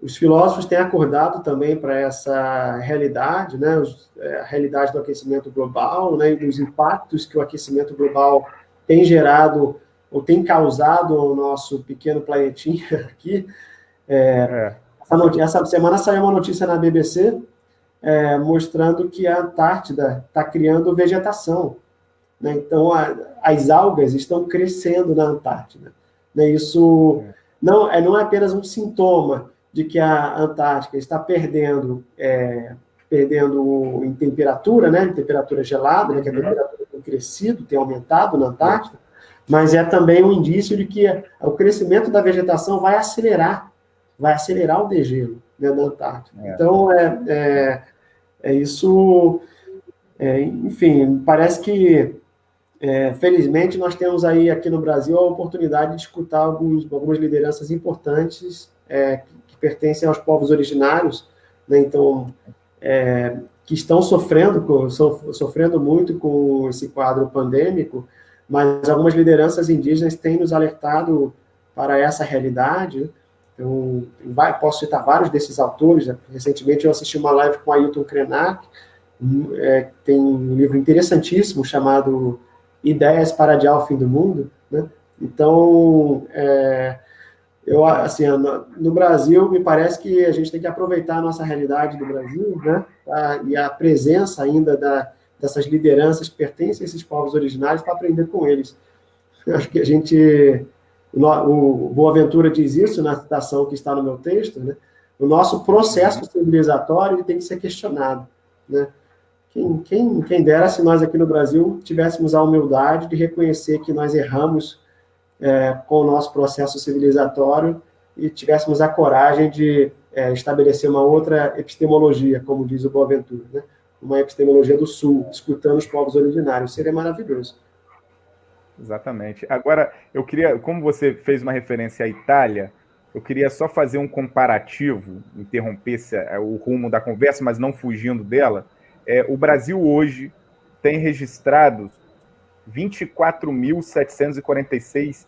Os filósofos têm acordado também para essa realidade, né, a realidade do aquecimento global, né, e dos impactos que o aquecimento global tem gerado ou tem causado o nosso pequeno planetinha aqui. Essa semana saiu uma notícia na BBC mostrando que a Antártida está criando vegetação, né? Então, as algas estão crescendo na Antártida, né? Isso não é apenas um sintoma de que a Antártica está perdendo em temperatura, né? Em temperatura gelada, né? Que a temperatura tem crescido, tem aumentado na Antártida, mas é também um indício de que o crescimento da vegetação vai acelerar o degelo, né, da Antártida. Então, isso, enfim, parece que, felizmente, nós temos aí aqui no Brasil a oportunidade de escutar algumas lideranças importantes que pertencem aos povos originários, né, então, que estão sofrendo muito com esse quadro pandêmico, mas algumas lideranças indígenas têm nos alertado para essa realidade. Então, posso citar vários desses autores. Recentemente eu assisti uma live com Ailton Krenak, tem um livro interessantíssimo chamado Ideias para Adiar o Fim do Mundo, né? Então, assim, no Brasil, me parece que a gente tem que aproveitar a nossa realidade do Brasil, né? E a presença ainda dessas lideranças que pertencem a esses povos originários para aprender com eles. Eu acho que a gente... O Boaventura diz isso na citação que está no meu texto, né? O nosso processo civilizatório ele tem que ser questionado, né? Quem dera se nós aqui no Brasil tivéssemos a humildade de reconhecer que nós erramos com o nosso processo civilizatório e tivéssemos a coragem de estabelecer uma outra epistemologia, como diz o Boaventura, né? Uma epistemologia do Sul, escutando os povos originários. Seria maravilhoso. Exatamente. Agora, eu queria, como você fez uma referência à Itália, eu queria só fazer um comparativo, interromper o rumo da conversa, mas não fugindo dela. O Brasil hoje tem registrados 24.746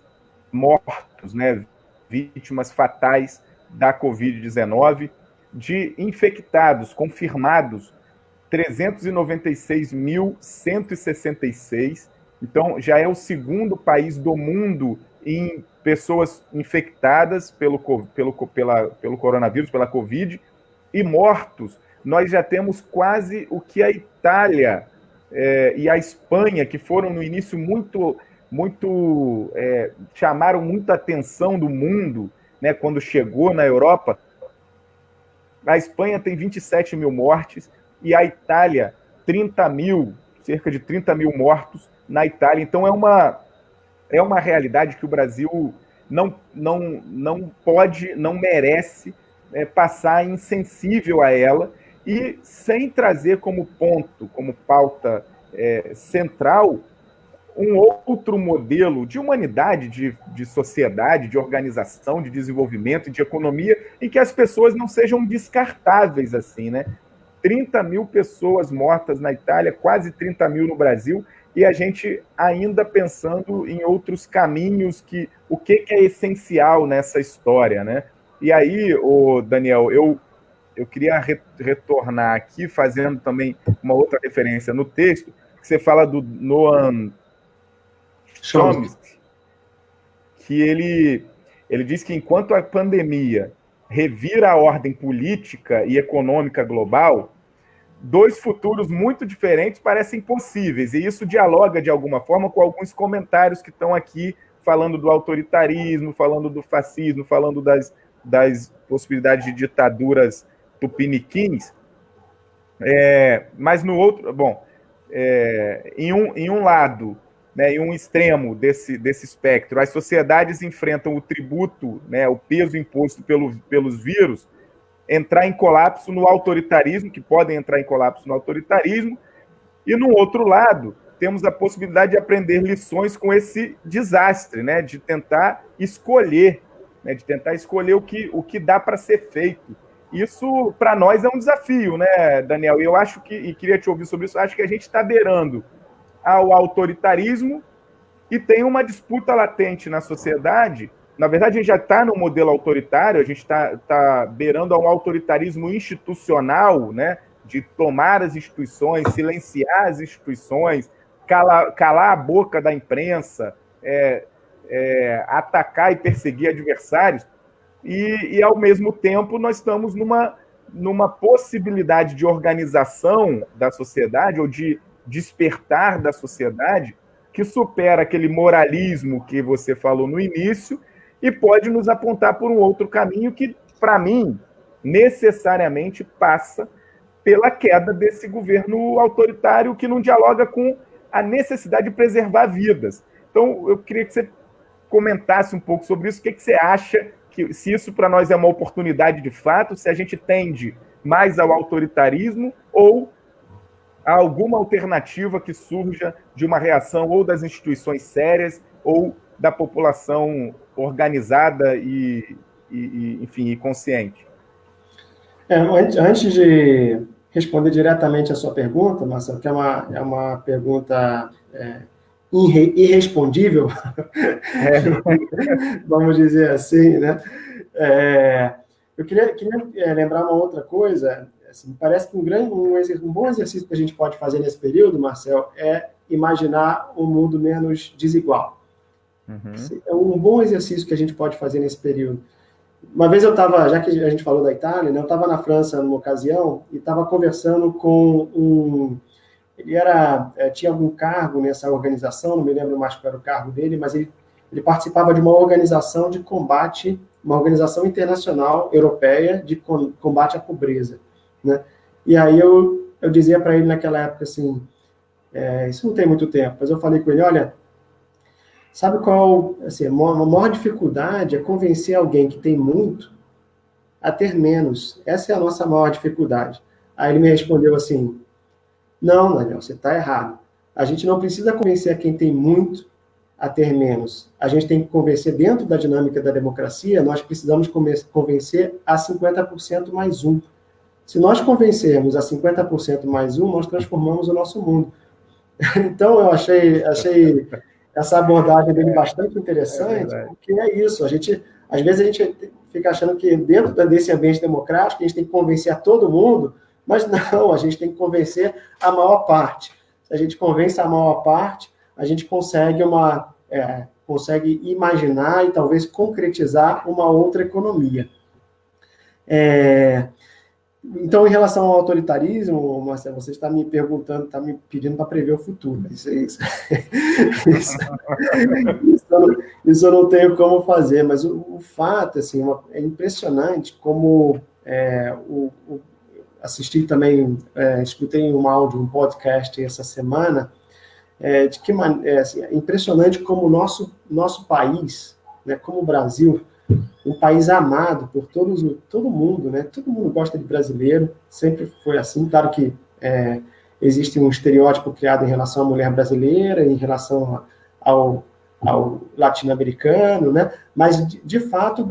mortos, né, vítimas fatais da Covid-19, de infectados confirmados 396.166. Então, já é o segundo país do mundo em pessoas infectadas pelo coronavírus, pela Covid, e mortos. Nós já temos quase o que a Itália e a Espanha, que foram no início chamaram muita atenção do mundo, né, quando chegou na Europa. A Espanha tem 27 mil mortes e a Itália 30 mil, cerca de 30 mil mortos na Itália. Então é uma realidade que o Brasil não pode, não merece passar insensível a ela, e sem trazer como ponto, como pauta central, um outro modelo de humanidade, de sociedade, de organização, de desenvolvimento, de economia, em que as pessoas não sejam descartáveis assim, né? 30 mil pessoas mortas na Itália, quase 30 mil no Brasil, e a gente ainda pensando em outros caminhos, o que é essencial nessa história, né? E aí, Daniel, eu queria retornar aqui, fazendo também uma outra referência no texto, que você fala do Noam Chomsky, que ele diz que enquanto a pandemia revira a ordem política e econômica global, dois futuros muito diferentes parecem possíveis, e isso dialoga de alguma forma com alguns comentários que estão aqui falando do autoritarismo, falando do fascismo, falando das possibilidades de ditaduras tupiniquins. Mas no outro, em um lado, né, em um extremo desse espectro, as sociedades enfrentam o tributo, né, o peso imposto pelos vírus, entrar em colapso no autoritarismo, que podem entrar em colapso no autoritarismo, e no outro lado, temos a possibilidade de aprender lições com esse desastre, né, de tentar escolher o que dá para ser feito. Isso, para nós, é um desafio, né, Daniel? E eu acho e queria te ouvir sobre isso, acho que a gente está beirando ao autoritarismo e tem uma disputa latente na sociedade. Na verdade, a gente já está no modelo autoritário, a gente está beirando a um autoritarismo institucional, né, de tomar as instituições, silenciar as instituições, calar a boca da imprensa, atacar e perseguir adversários, e, ao mesmo tempo, nós estamos numa possibilidade de organização da sociedade, ou de despertar da sociedade, que supera aquele moralismo que você falou no início e pode nos apontar por um outro caminho que, para mim, necessariamente passa pela queda desse governo autoritário que não dialoga com a necessidade de preservar vidas. Então, eu queria que você comentasse um pouco sobre isso. O que você acha, se isso para nós é uma oportunidade de fato, se a gente tende mais ao autoritarismo ou a alguma alternativa que surja de uma reação ou das instituições sérias ou da população organizada enfim, e consciente? Antes de responder diretamente a sua pergunta, Marcelo, que é uma pergunta irrespondível, vamos dizer assim, né? Eu queria lembrar uma outra coisa. Assim, parece que um bom exercício que a gente pode fazer nesse período, Marcelo, é imaginar um mundo menos desigual. Uhum. É um bom exercício que a gente pode fazer nesse período. Uma vez eu estava, já que a gente falou da Itália, né, eu estava na França numa ocasião e estava conversando com ele tinha algum cargo nessa organização, não me lembro mais qual era o cargo dele, mas ele participava de uma organização de combate, uma organização internacional europeia de combate à pobreza, né? E aí eu dizia para ele naquela época assim, isso não tem muito tempo, mas eu falei com ele, olha, sabe qual, assim, a maior dificuldade é convencer alguém que tem muito a ter menos. Essa é a nossa maior dificuldade. Aí ele me respondeu assim, não, Daniel, você está errado. A gente não precisa convencer a quem tem muito a ter menos. A gente tem que convencer, dentro da dinâmica da democracia, nós precisamos convencer a 50% mais um. Se nós convencermos a 50% mais um, nós transformamos o nosso mundo. Então, eu achei essa abordagem dele bastante interessante, porque é isso. Às vezes a gente fica achando que dentro desse ambiente democrático a gente tem que convencer a todo mundo, mas não, a gente tem que convencer a maior parte. Se a gente convence a maior parte, a gente consegue imaginar e talvez concretizar uma outra economia. Então, em relação ao autoritarismo, Marcelo, você está me perguntando, está me pedindo para prever o futuro. Isso eu não tenho como fazer, mas o fato, assim, é impressionante como assisti também, escutei um áudio, um podcast essa semana, de que assim, é impressionante como o nosso país, né, como o Brasil, um país amado por todo mundo, né? Todo mundo gosta de brasileiro, sempre foi assim. Claro que existe um estereótipo criado em relação à mulher brasileira, em relação ao latino-americano, né? Mas, de fato,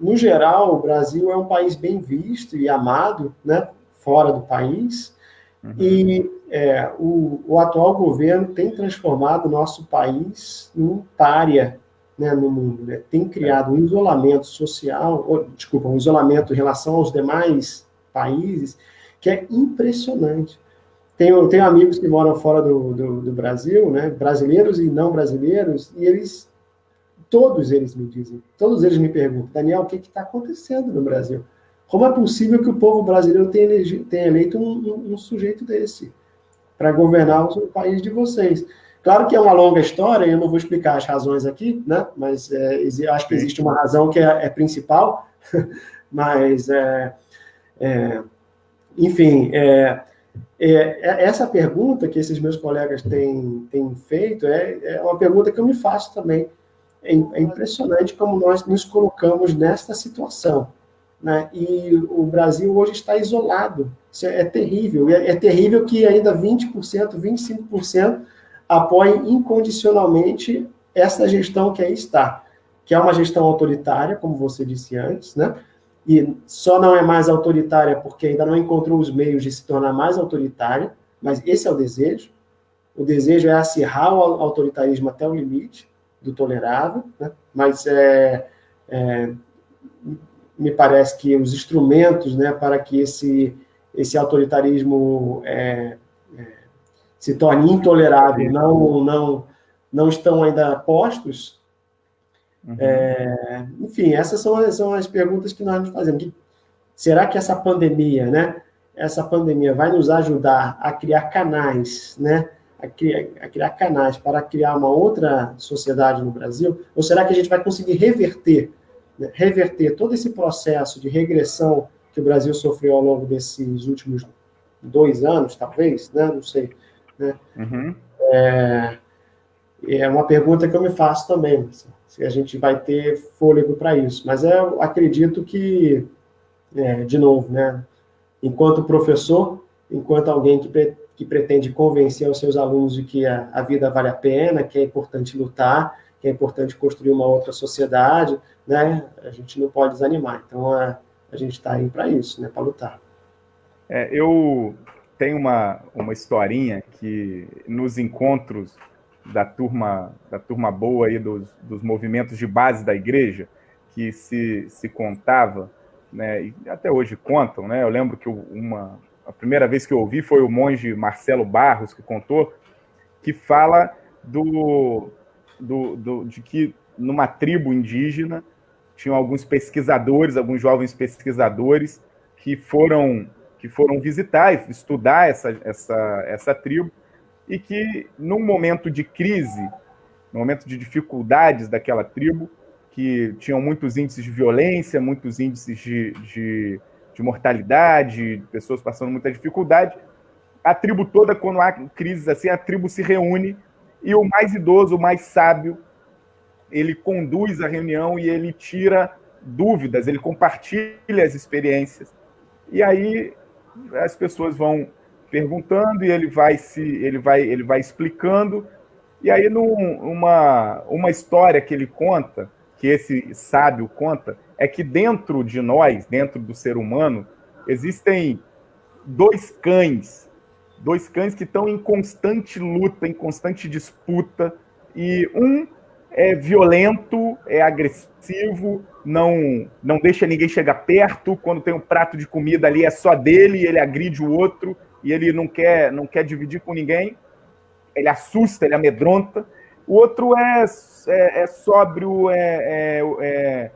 no geral, o Brasil é um país bem visto e amado, né? Fora do país. Uhum. E o atual governo tem transformado o nosso país num pária, né, no mundo, né? Tem criado um isolamento social, um isolamento em relação aos demais países, que é impressionante. Tenho amigos que moram fora do Brasil, né, brasileiros e não brasileiros, e todos eles me perguntam, Daniel, o que está acontecendo no Brasil? Como é possível que o povo brasileiro tenha eleito um sujeito desse para governar o país de vocês? Claro que é uma longa história, eu não vou explicar as razões aqui, né? Mas acho que existe uma razão que é principal, mas, enfim, essa pergunta que esses meus colegas têm feito é uma pergunta que eu me faço também. É impressionante como nós nos colocamos nesta situação, né? E o Brasil hoje está isolado. Isso é terrível. É terrível que ainda 20%, 25% apoiem incondicionalmente essa gestão que aí está, que é uma gestão autoritária, como você disse antes, né? E só não é mais autoritária porque ainda não encontrou os meios de se tornar mais autoritária, mas esse é o desejo. O desejo é acirrar o autoritarismo até o limite do tolerável, né? Mas me parece que os instrumentos, né, para que esse autoritarismo se torne intolerável, não estão ainda postos, Uhum. Enfim, essas são as perguntas que nós nos fazemos. Será que essa pandemia, né? Essa pandemia vai nos ajudar a criar canais, né? A criar canais para criar uma outra sociedade no Brasil? Ou será que a gente vai conseguir reverter, né? Reverter todo esse processo de regressão que o Brasil sofreu ao longo desses últimos 2 anos, talvez, né? Não sei, né? Uhum. É uma pergunta que eu me faço também, se a gente vai ter fôlego para isso. Mas eu acredito que, de novo, né? Enquanto professor, enquanto alguém que pretende convencer os seus alunos de que a vida vale a pena, que é importante lutar, que é importante construir uma outra sociedade, né? A gente não pode desanimar. Então, a gente está aí para isso, né? Para lutar. Eu tenho uma historinha que nos encontros da turma boa aí dos movimentos de base da igreja, que se contava, né, e até hoje contam, né? Eu lembro que a primeira vez que eu ouvi foi o monge Marcelo Barros que contou, que fala de que numa tribo indígena tinham alguns pesquisadores, alguns jovens pesquisadores que foram visitar e estudar essa tribo, e que num momento de crise, no momento de dificuldades daquela tribo, que tinham muitos índices de violência, muitos índices de mortalidade, pessoas passando muita dificuldade, a tribo toda, quando há crises assim, a tribo se reúne e o mais idoso, o mais sábio, ele conduz a reunião e ele tira dúvidas, ele compartilha as experiências. E aí as pessoas vão perguntando e ele vai explicando. E aí uma história que ele conta, que esse sábio conta, é que dentro de nós, dentro do ser humano, existem dois cães que estão em constante luta, em constante disputa, e um é violento, é agressivo, não deixa ninguém chegar perto, quando tem um prato de comida ali é só dele, ele agride o outro, e ele não quer dividir com ninguém, ele assusta, ele amedronta. O outro é sóbrio, é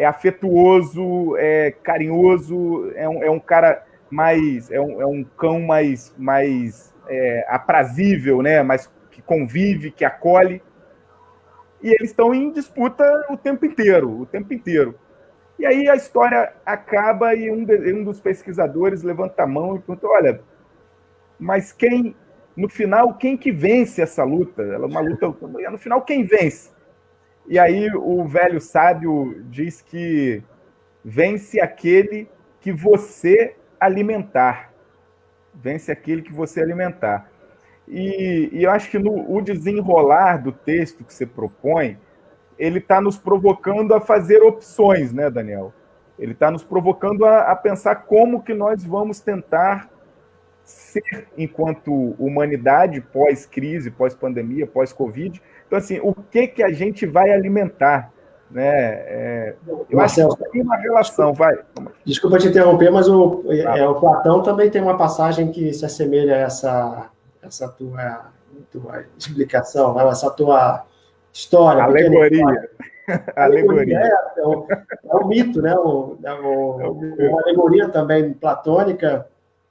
afetuoso, é carinhoso, é um cara mais, é um cão mais aprazível, né? Mais que convive, que acolhe. E eles estão em disputa o tempo inteiro. E aí a história acaba e um dos pesquisadores levanta a mão e pergunta: olha, mas no final, quem que vence essa luta? Ela é uma luta, no final, quem vence? E aí o velho sábio diz que vence aquele que você alimentar. Vence aquele que você alimentar. E eu acho que o desenrolar do texto que você propõe, ele está nos provocando a fazer opções, né, Daniel? Ele está nos provocando a pensar como que nós vamos tentar ser enquanto humanidade pós-crise, pós-pandemia, pós-Covid. Então, assim, o que a gente vai alimentar? Né? Eu Marcelo, acho que tem uma relação, vai. Desculpa te interromper, mas o Platão também tem uma passagem que se assemelha a essa tua explicação, essa tua história. Alegoria. Alegoria. É um mito, né? Uma alegoria também platônica,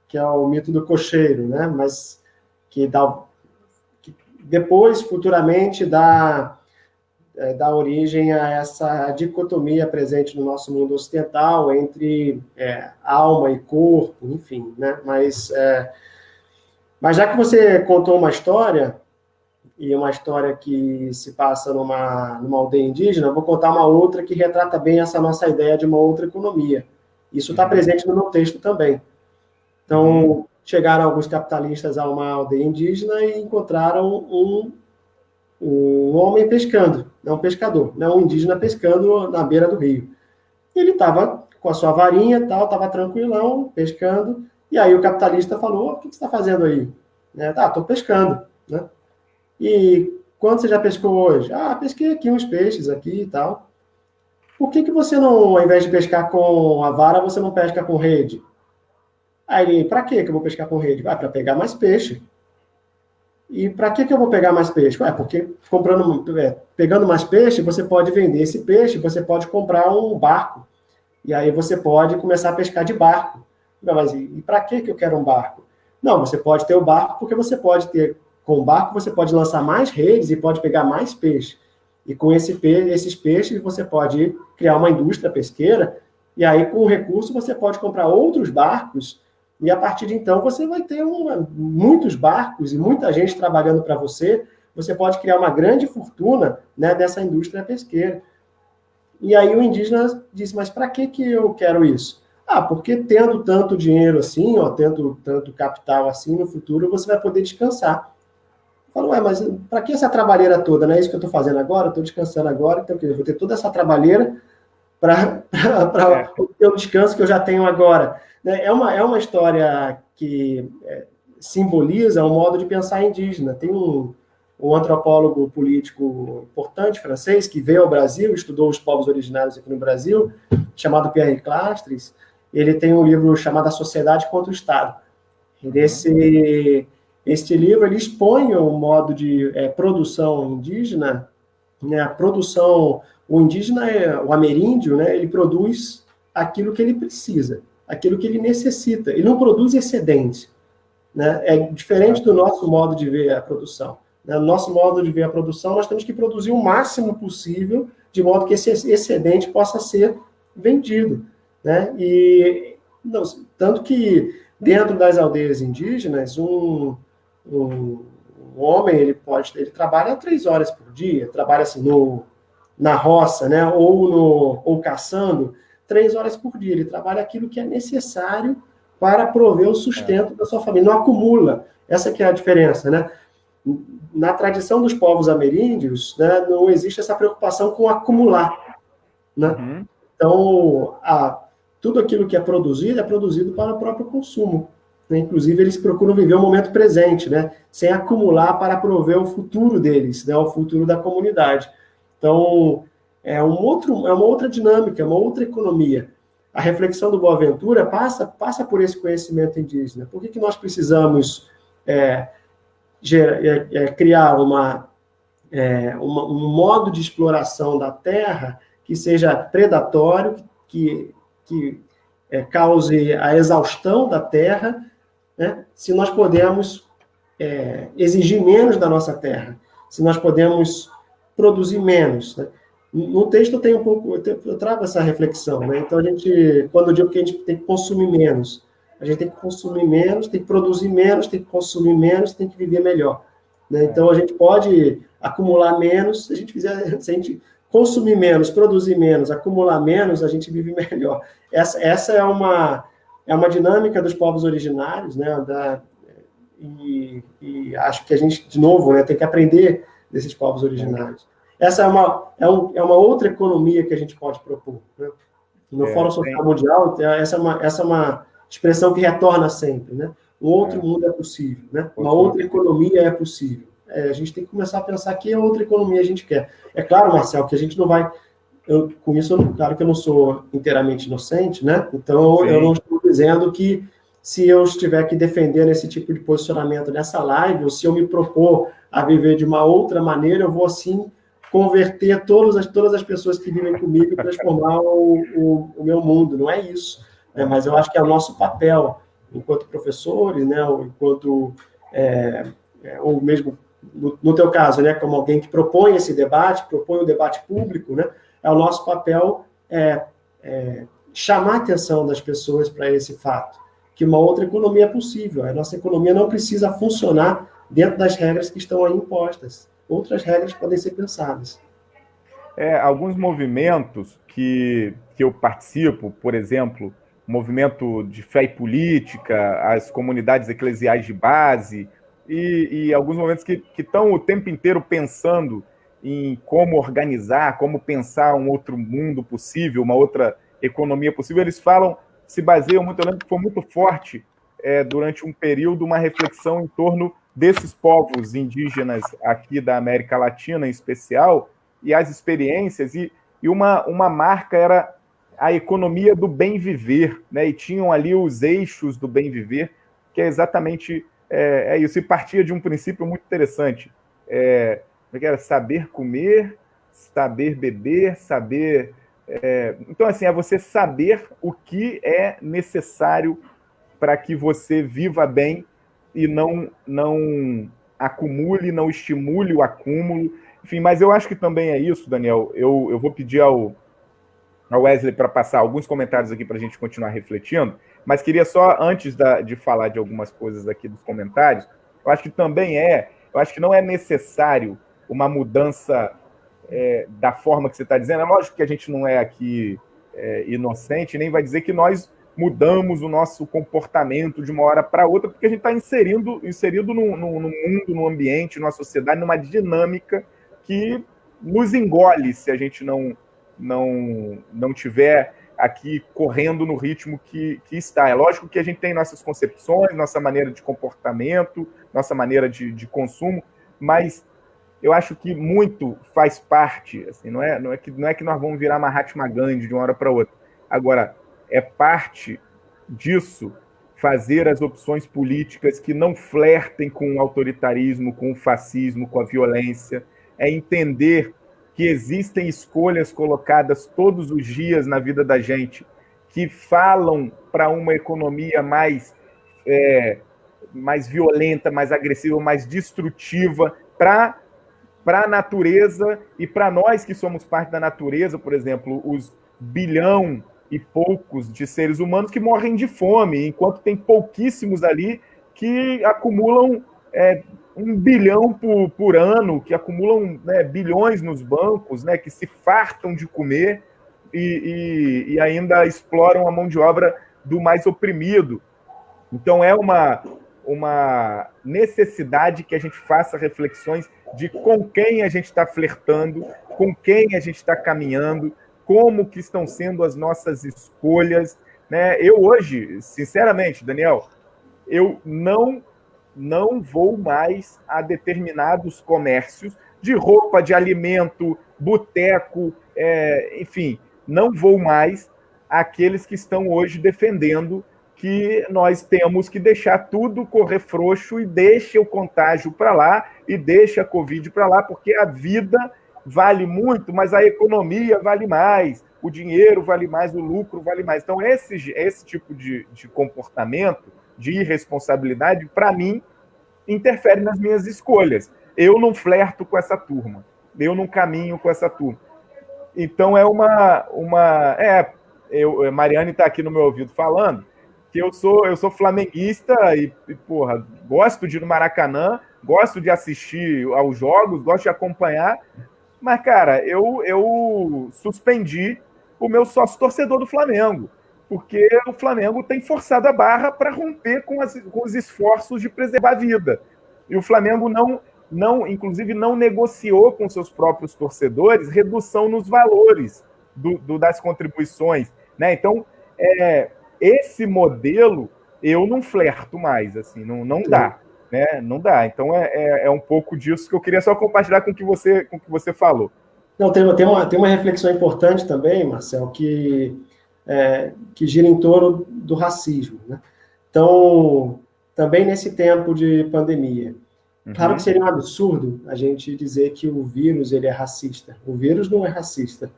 que é o mito do cocheiro, né? Mas que depois, futuramente, dá origem a essa dicotomia presente no nosso mundo ocidental entre alma e corpo, enfim, né? Mas já que você contou uma história, e uma história que se passa numa aldeia indígena, eu vou contar uma outra que retrata bem essa nossa ideia de uma outra economia. Isso está presente no meu texto também. Então, chegaram alguns capitalistas a uma aldeia indígena e encontraram um homem pescando, um pescador, um indígena pescando na beira do rio. Ele estava com a sua varinha, estava tranquilão, pescando, e aí o capitalista falou: o que você está fazendo aí? Estou pescando, né? E quanto você já pescou hoje? Pesquei aqui uns peixes aqui e tal. Por que você não, ao invés de pescar com a vara, você não pesca com rede? Aí ele: para que eu vou pescar com rede? Para pegar mais peixe. E para que eu vou pegar mais peixe? Porque pegando mais peixe, você pode vender esse peixe, você pode comprar um barco. E aí você pode começar a pescar de barco. Não, mas e para que eu quero um barco? Não, você pode ter o barco porque você pode ter, com o barco, você pode lançar mais redes e pode pegar mais peixe. E com esses peixes, você pode criar uma indústria pesqueira, e aí com o recurso você pode comprar outros barcos, e a partir de então você vai ter muitos barcos e muita gente trabalhando para você, você pode criar uma grande fortuna, né, dessa indústria pesqueira. E aí o indígena disse, mas para que eu quero isso? Porque tendo tanto dinheiro assim, tendo tanto capital assim, no futuro você vai poder descansar. Eu falo, mas para que essa trabalheira toda? Não é isso que eu estou fazendo agora? Estou descansando agora, então eu vou ter toda essa trabalheira para ter o descanso que eu já tenho agora. É uma história que simboliza um modo de pensar indígena. Tem um antropólogo político importante, francês, que veio ao Brasil, estudou os povos originários aqui no Brasil, chamado Pierre Clastres. Ele tem um livro chamado A Sociedade contra o Estado. Este livro ele expõe o modo de produção indígena, né, a produção, o indígena, o ameríndio, né, ele produz aquilo que ele precisa, aquilo que ele necessita, ele não produz excedente, né, é diferente do nosso modo de ver a produção. No nosso modo de ver a produção, nós temos que produzir o máximo possível, de modo que esse excedente possa ser vendido, né, tanto que dentro das aldeias indígenas, um homem, ele trabalha 3 horas por dia, trabalha assim na roça, né, ou caçando, 3 horas por dia. Ele trabalha aquilo que é necessário para prover o sustento da sua família. Não acumula. Essa que é a diferença, né? Na tradição dos povos ameríndios, né, não existe essa preocupação com acumular, né? Uhum. Então, tudo aquilo que é produzido para o próprio consumo. Inclusive, eles procuram viver o momento presente, né? Sem acumular para prover o futuro deles, né? O futuro da comunidade. Então, é uma outra dinâmica, é uma outra economia. A reflexão do Boaventura passa por esse conhecimento indígena. Por que nós precisamos criar um modo de exploração da terra que seja predatório, que cause a exaustão da terra, né? Se nós podemos exigir menos da nossa terra, se nós podemos produzir menos, né? No texto tem eu trago essa reflexão, né? Então quando eu digo que a gente tem que consumir menos, a gente tem que consumir menos, tem que produzir menos, tem que consumir menos, tem que viver melhor, né? Então a gente pode acumular menos, se a gente consumir menos, produzir menos, acumular menos, a gente vive melhor. Essa é uma dinâmica dos povos originários, né? E acho que a gente, de novo, né, tem que aprender desses povos originários. Essa é uma outra economia que a gente pode propor, né? No Fórum Social Mundial, essa é uma expressão que retorna sempre, né? Um outro mundo é possível, né? Uma outra economia é possível. A gente tem que começar a pensar que outra economia a gente quer. É claro, Marcel, que a gente não vai... com isso, claro que eu não sou inteiramente inocente, né? Então, eu não estou dizendo que se eu estiver aqui defendendo esse tipo de posicionamento nessa live, ou se eu me propor a viver de uma outra maneira, eu vou, assim, converter todas as pessoas que vivem comigo e transformar o meu mundo. Não é isso, né? Mas eu acho que é o nosso papel, enquanto professores, né? Ou enquanto... ou mesmo, no teu caso, né? Como alguém que propõe esse debate, propõe o debate público, né? É o nosso papel chamar a atenção das pessoas para esse fato, que uma outra economia é possível. A nossa economia não precisa funcionar dentro das regras que estão aí impostas. Outras regras podem ser pensadas. Alguns movimentos que eu participo, por exemplo, o movimento de fé e política, as comunidades eclesiais de base, e alguns movimentos que estão o tempo inteiro pensando em como organizar, como pensar um outro mundo possível, uma outra economia possível, eles se baseiam muito, eu lembro que foi muito forte durante um período uma reflexão em torno desses povos indígenas aqui da América Latina, em especial, e as experiências, e uma marca era a economia do bem viver, né? E tinham ali os eixos do bem viver, que é exatamente é isso. E partia de um princípio muito interessante. Era saber comer, saber beber, saber... então, assim, é você saber o que é necessário para que você viva bem e não acumule, não estimule o acúmulo. Enfim, mas eu acho que também é isso, Daniel. Eu vou pedir ao Wesley para passar alguns comentários aqui para a gente continuar refletindo, mas queria só, antes de falar de algumas coisas aqui dos comentários, eu acho que também eu acho que não é necessário uma mudança da forma que você está dizendo. É lógico que a gente não é aqui inocente, nem vai dizer que nós mudamos o nosso comportamento de uma hora para outra, porque a gente está inserido no mundo, no ambiente, numa sociedade, numa dinâmica que nos engole se a gente não tiver aqui correndo no ritmo que está. É lógico que a gente tem nossas concepções, nossa maneira de comportamento, nossa maneira de consumo, mas eu acho que muito faz parte, assim, não é que nós vamos virar Mahatma Gandhi de uma hora para outra. Agora, é parte disso fazer as opções políticas que não flertem com o autoritarismo, com o fascismo, com a violência, é entender que existem escolhas colocadas todos os dias na vida da gente que falam para uma economia mais violenta, mais agressiva, mais destrutiva para a natureza e para nós que somos parte da natureza, por exemplo, os 1 bilhão e poucos de seres humanos que morrem de fome, enquanto tem pouquíssimos ali que acumulam 1 bilhão por ano, que acumulam bilhões nos bancos, que se fartam de comer e ainda exploram a mão de obra do mais oprimido. Então é uma necessidade que a gente faça reflexões de com quem a gente está flertando, com quem a gente está caminhando, como que estão sendo as nossas escolhas. Eu hoje, sinceramente, Daniel, eu não vou mais a determinados comércios de roupa, de alimento, boteco, enfim, não vou mais àqueles que estão hoje defendendo que nós temos que deixar tudo correr frouxo e deixa o contágio para lá e deixa a Covid para lá, porque a vida vale muito, mas a economia vale mais, o dinheiro vale mais, o lucro vale mais. Então, esse tipo de comportamento, de irresponsabilidade, para mim, interfere nas minhas escolhas. Eu não flerto com essa turma, eu não caminho com essa turma. Então, Mariane está aqui no meu ouvido falando que eu sou flamenguista e, porra, gosto de ir no Maracanã, gosto de assistir aos jogos, gosto de acompanhar, mas, cara, eu suspendi o meu sócio torcedor do Flamengo, porque o Flamengo tem forçado a barra para romper com os esforços de preservar a vida. E o Flamengo inclusive, não negociou com seus próprios torcedores redução nos valores das contribuições. Então, esse modelo eu não flerto mais, assim, não dá. Não dá. Então, é um pouco disso que eu queria só compartilhar com o que você falou. Não, tem uma reflexão importante também, Marcel, que gira em torno do racismo. Então, também nesse tempo de pandemia, claro que seria um absurdo a gente dizer que o vírus ele é racista. O vírus não é racista,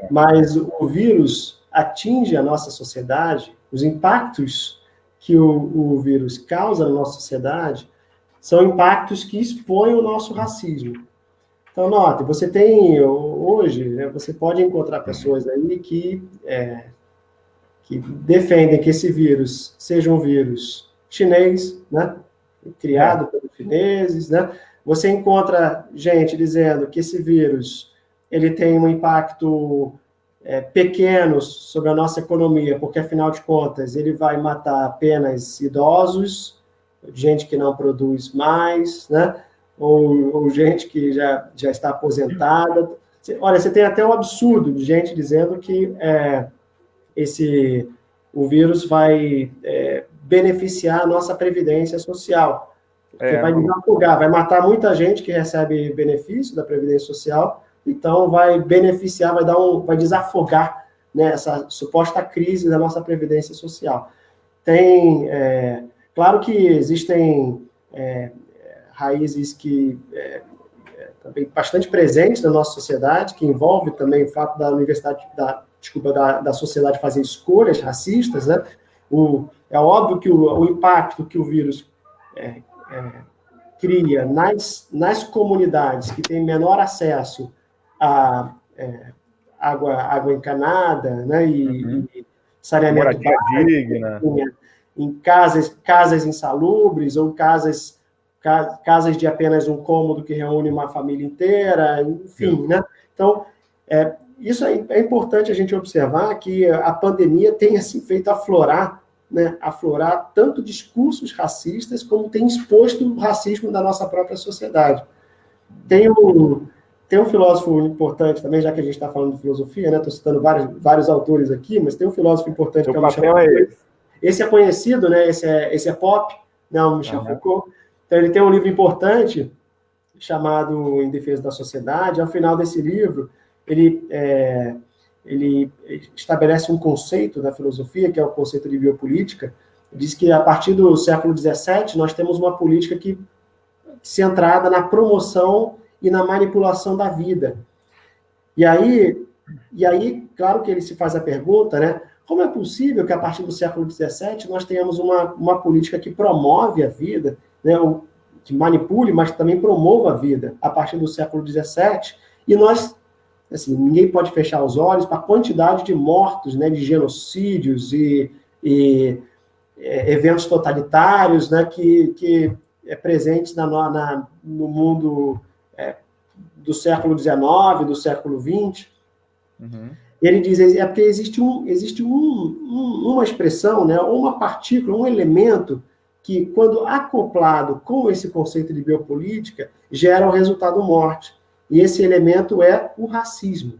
mas o vírus atinge a nossa sociedade, os impactos que o vírus causa na nossa sociedade são impactos que expõem o nosso racismo. Então, note, você tem hoje, você pode encontrar pessoas aí que defendem que esse vírus seja um vírus chinês, criado pelos chineses, Você encontra gente dizendo que esse vírus ele tem um impacto pequeno sobre a nossa economia, porque, afinal de contas, ele vai matar apenas idosos, gente que não produz mais, ou gente que já está aposentada. Olha, você tem até um absurdo de gente dizendo que o vírus vai beneficiar a nossa previdência social, porque vai desafogar, vai matar muita gente que recebe benefício da previdência social, então vai beneficiar, vai desafogar essa suposta crise da nossa previdência social. Claro que existem raízes que também bastante presentes na nossa sociedade, que envolve também o fato da universidade, da sociedade fazer escolhas racistas, né? É óbvio que o impacto que o vírus cria nas comunidades que têm menor acesso a água encanada, né, e saneamento básico, digna, em casas insalubres ou casas de apenas um cômodo que reúne uma família inteira, enfim, né? Então, isso é importante a gente observar que a pandemia tem assim feito aflorar tanto discursos racistas como tem exposto o racismo da nossa própria sociedade. Tem um filósofo importante também, já que a gente está falando de filosofia, né? Estou citando vários autores aqui, mas tem um filósofo importante que é o Michel Foucault. Esse é conhecido, né? Esse é pop, né? O Michel Foucault. Então, ele tem um livro importante chamado Em Defesa da Sociedade. Ao final desse livro, ele estabelece um conceito da filosofia, que é o conceito de biopolítica. Diz que, a partir do século XVII, nós temos uma política centrada na promoção e na manipulação da vida. E aí, claro que ele se faz a pergunta, né? Como é possível que, a partir do século XVII, nós tenhamos uma política que promove a vida, né? Que manipule, mas também promova a vida, a partir do século XVII, e nós, assim, ninguém pode fechar os olhos para a quantidade de mortos, né? De genocídios e eventos totalitários, né? Que é presente no mundo do século XIX, do século XX. Uhum. Ele diz, porque existe uma expressão, né, ou uma partícula, um elemento que, quando acoplado com esse conceito de biopolítica, gera o resultado morte. E esse elemento é o racismo.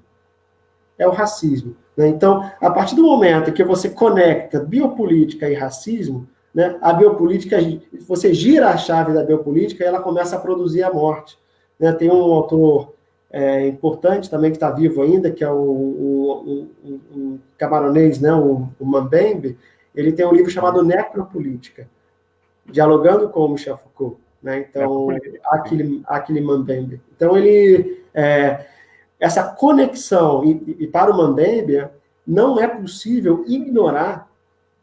É o racismo. Né? Então, a partir do momento que você conecta biopolítica e racismo, né, a biopolítica, você gira a chave da biopolítica e ela começa a produzir a morte. Né? Tem um autor importante também, que está vivo ainda, que é um camaronês, né, o Mbembe. Ele tem um livro chamado Necropolítica, dialogando com o Michel Foucault. Né? Então, aquele Mbembe. Então, essa conexão, e para o Mbembe, não é possível ignorar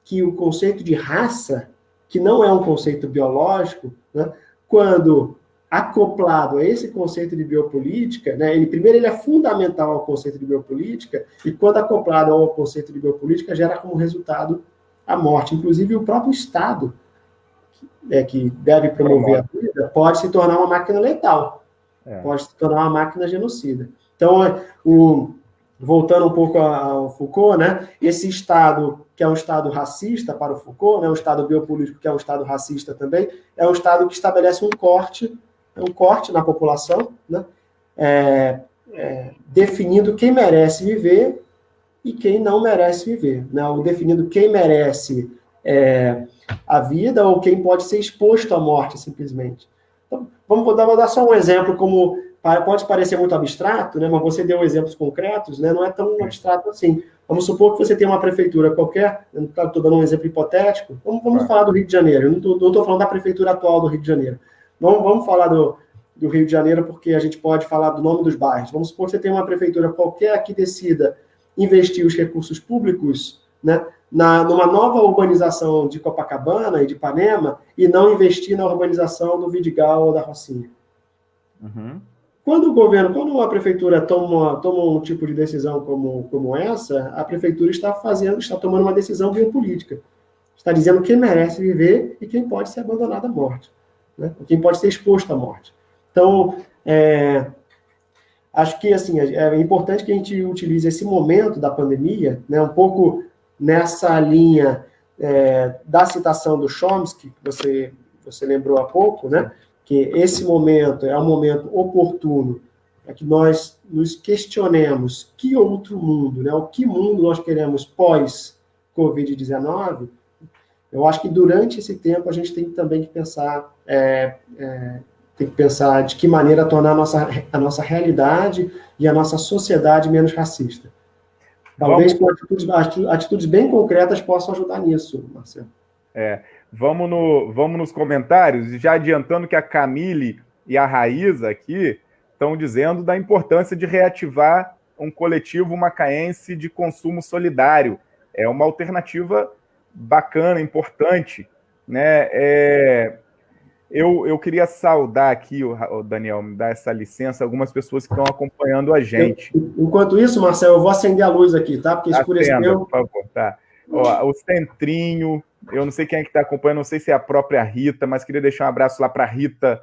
que o conceito de raça, que não é um conceito biológico, né, quando acoplado a esse conceito de biopolítica, né, ele é fundamental ao conceito de biopolítica, e quando acoplado ao conceito de biopolítica, gera como resultado a morte. Inclusive, o próprio Estado, que deve promover a vida, pode se tornar uma máquina letal, pode se tornar uma máquina genocida. Então, voltando um pouco ao Foucault, né, esse Estado, que é um Estado racista para o Foucault, né, um Estado biopolítico, que é um Estado racista também, é um Estado que estabelece um corte na população, né, definindo quem merece viver e quem não merece viver, né, ou definindo quem merece a vida ou quem pode ser exposto à morte, simplesmente. Então, vou dar só um exemplo, como pode parecer muito abstrato, né, mas você deu exemplos concretos, né, não é tão abstrato assim. Vamos supor que você tem uma prefeitura qualquer, estou dando um exemplo hipotético, vamos falar do Rio de Janeiro, eu não estou falando da prefeitura atual do Rio de Janeiro. Vamos falar do Rio de Janeiro, porque a gente pode falar do nome dos bairros. Vamos supor que você tem uma prefeitura qualquer que decida investir os recursos públicos, né, numa nova urbanização de Copacabana e de Ipanema, e não investir na urbanização do Vidigal ou da Rocinha. Uhum. Quando a prefeitura toma um tipo de decisão como essa, a prefeitura está tomando uma decisão biopolítica. Está dizendo quem merece viver e quem pode ser abandonado à morte, né? Quem pode ser exposto à morte. Então, acho que assim, é importante que a gente utilize esse momento da pandemia, né, um pouco nessa linha da citação do Chomsky, que você lembrou há pouco, né, que esse momento é um momento oportuno para que nós nos questionemos que outro mundo, né, o que mundo nós queremos pós-Covid-19. Eu acho que durante esse tempo a gente tem também que pensar, de que maneira tornar a nossa realidade e a nossa sociedade menos racista. Talvez com atitudes bem concretas possam ajudar nisso, Marcelo. Vamos nos comentários, já adiantando que a Camille e a Raíza aqui estão dizendo da importância de reativar um coletivo macaense de consumo solidário. É uma alternativa bacana, importante, né? Eu queria saudar aqui, o Daniel, me dá essa licença, algumas pessoas que estão acompanhando a gente. Enquanto isso, Marcelo, eu vou acender a luz aqui, tá? Porque escureceu. Acenda, por favor, tá. Ó, o Centrinho, eu não sei quem é que está acompanhando, não sei se é a própria Rita, mas queria deixar um abraço lá para a Rita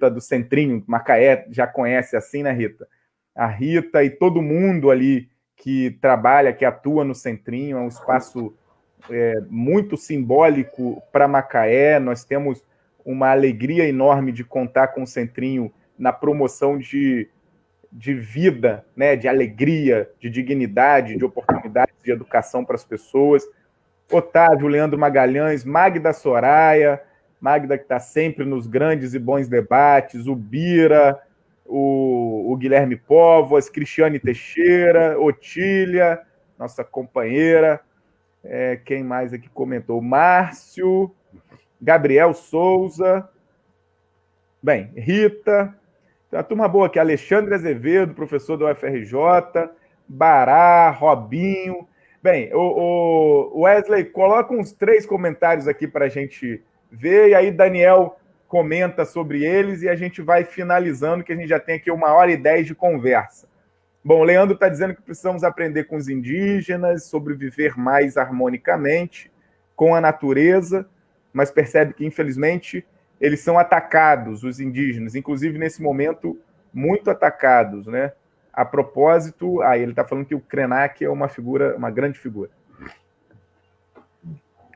do Centrinho, Macaé, já conhece assim, né, Rita? A Rita e todo mundo ali que trabalha, que atua no Centrinho, é um espaço muito simbólico para Macaé. Nós temos uma alegria enorme de contar com o Centrinho na promoção de vida, né, de alegria, de dignidade, de oportunidades de educação para as pessoas. Otávio, Leandro Magalhães, Magda Soraya, Magda que está sempre nos grandes e bons debates, o Bira, o Guilherme Póvoas, Cristiane Teixeira, Otília, nossa companheira, quem mais aqui comentou? Márcio, Gabriel Souza, bem, Rita, tem uma turma boa aqui, Alexandre Azevedo, professor da UFRJ, Bará, Robinho. Bem, o Wesley, coloca uns 3 comentários aqui para a gente ver, e aí Daniel comenta sobre eles e a gente vai finalizando, que a gente já tem aqui 1h10 de conversa. Bom, o Leandro está dizendo que precisamos aprender com os indígenas, sobreviver mais harmonicamente com a natureza, mas percebe que, infelizmente, eles são atacados, os indígenas, inclusive nesse momento, muito atacados, né? A propósito, ele está falando que o Krenak é uma grande figura.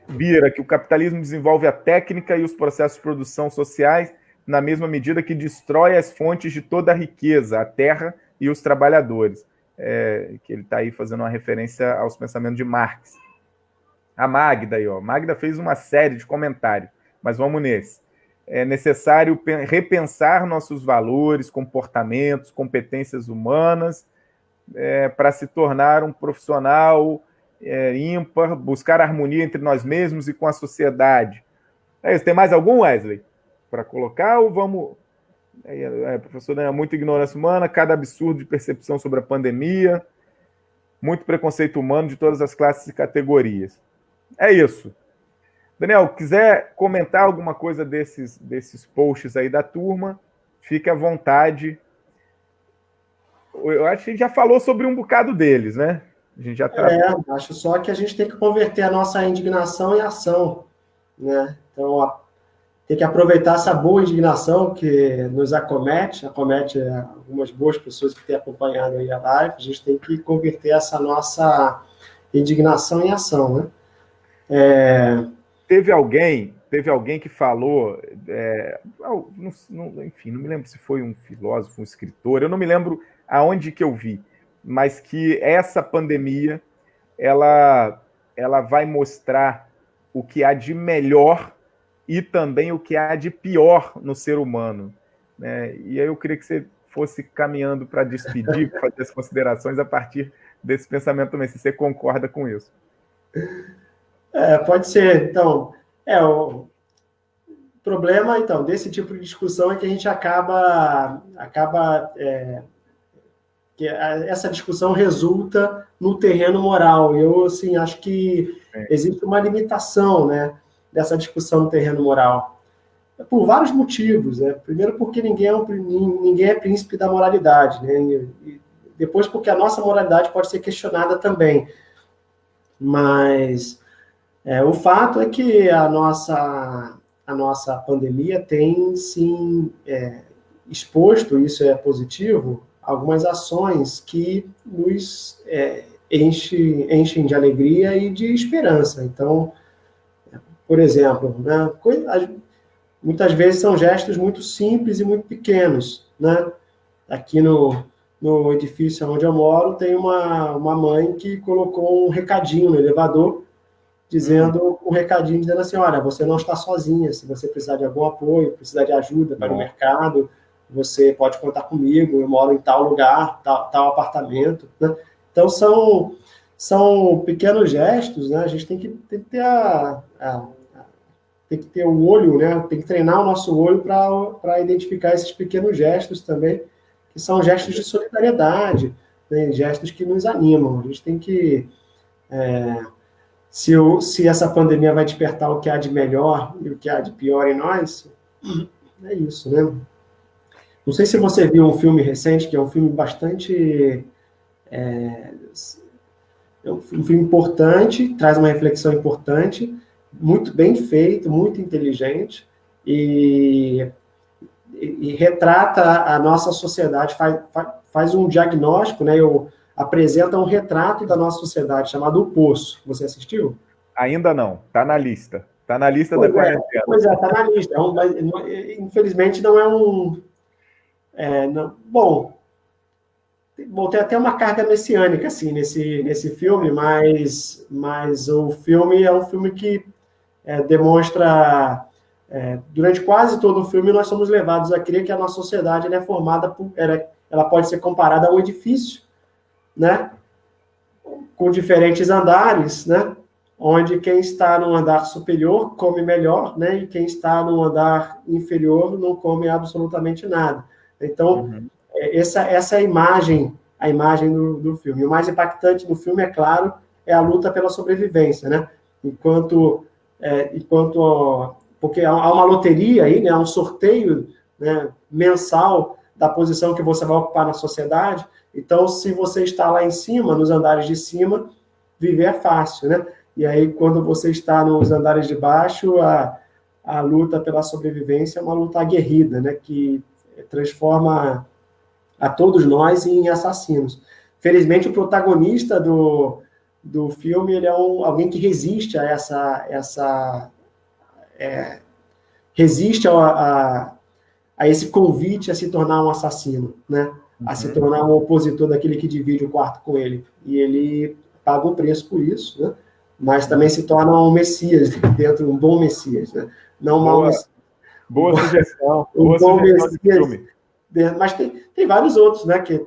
Bira, que o capitalismo desenvolve a técnica e os processos de produção sociais na mesma medida que destrói as fontes de toda a riqueza, a terra e os trabalhadores. Que ele está aí fazendo uma referência aos pensamentos de Marx. A Magda aí, ó. Magda fez uma série de comentários, mas vamos nesse. É necessário repensar nossos valores, comportamentos, competências humanas, para se tornar um profissional ímpar, buscar harmonia entre nós mesmos e com a sociedade. Tem mais algum, Wesley, para colocar ou vamos... professor, muita ignorância humana, cada absurdo de percepção sobre a pandemia, muito preconceito humano de todas as classes e categorias. É isso. Daniel, quiser comentar alguma coisa desses posts aí da turma, fique à vontade. Eu acho que a gente já falou sobre um bocado deles, né? A gente já acho só que a gente tem que converter a nossa indignação em ação, né? Então, tem que aproveitar essa boa indignação que nos acomete algumas boas pessoas que têm acompanhado aí a live. A gente tem que converter essa nossa indignação em ação, né? Teve alguém que falou, enfim, não me lembro se foi um filósofo, um escritor, eu não me lembro aonde que eu vi, mas que essa pandemia, ela vai mostrar o que há de melhor e também o que há de pior no ser humano, né? E aí eu queria que você fosse caminhando para despedir, para fazer as considerações a partir desse pensamento também, se você concorda com isso. Pode ser. Então, o problema, então, desse tipo de discussão é que a gente acaba que essa discussão resulta no terreno moral. Eu, assim, acho que existe uma limitação, né, dessa discussão no terreno moral. Por vários motivos, né? Primeiro porque ninguém é príncipe da moralidade, né? E depois porque a nossa moralidade pode ser questionada também. Mas o fato é que a nossa pandemia tem, sim, exposto, isso é positivo, algumas ações que nos enchem de alegria e de esperança. Então, por exemplo, né, muitas vezes são gestos muito simples e muito pequenos, né? Aqui no edifício onde eu moro, tem uma mãe que colocou um recadinho no elevador, dizendo assim, olha, você não está sozinha, se você precisar de algum apoio, precisar de ajuda para o mercado, você pode contar comigo, eu moro em tal lugar, tal apartamento, né? Então, são pequenos gestos, né? A gente tem que ter tem que ter o olho, né? Tem que treinar o nosso olho para identificar esses pequenos gestos também, que são gestos de solidariedade, né? Gestos que nos animam. A gente tem que... Se essa pandemia vai despertar o que há de melhor e o que há de pior em nós, é isso, né? Não sei se você viu um filme recente, que é um filme bastante... É um filme importante, traz uma reflexão importante, muito bem feito, muito inteligente, e retrata a nossa sociedade, faz um diagnóstico, né? Apresenta um retrato da nossa sociedade, chamado O Poço. Você assistiu? Ainda não, está na lista. Está na lista da quarentena. Pois é, está na lista. Infelizmente não é um... Bom, tem até uma carga messiânica, assim, nesse filme, mas o filme é um filme que demonstra... durante quase todo o filme, nós somos levados a crer que a nossa sociedade ela é formada ela pode ser comparada a um edifício, né? Com diferentes andares, né? Onde quem está no andar superior come melhor, né? E quem está no andar inferior não come absolutamente nada. Então, essa é a imagem do filme. O mais impactante do filme, é claro, é a luta pela sobrevivência, né? Porque há uma loteria aí, né? Há um sorteio, né, mensal da posição que você vai ocupar na sociedade. Então, se você está lá em cima, nos andares de cima, viver é fácil, né? E aí, quando você está nos andares de baixo, a luta pela sobrevivência é uma luta aguerrida, né? Que transforma a todos nós em assassinos. Felizmente, o protagonista do filme, ele é alguém que resiste a resiste a esse convite a se tornar um assassino, né? A se tornar um opositor daquele que divide o quarto com ele. E ele paga um preço por isso, né? Mas também se torna um Messias dentro, um bom Messias, né? Não um mau Messias. Boa sugestão. Um bom Messias. Mas tem vários outros, né? Que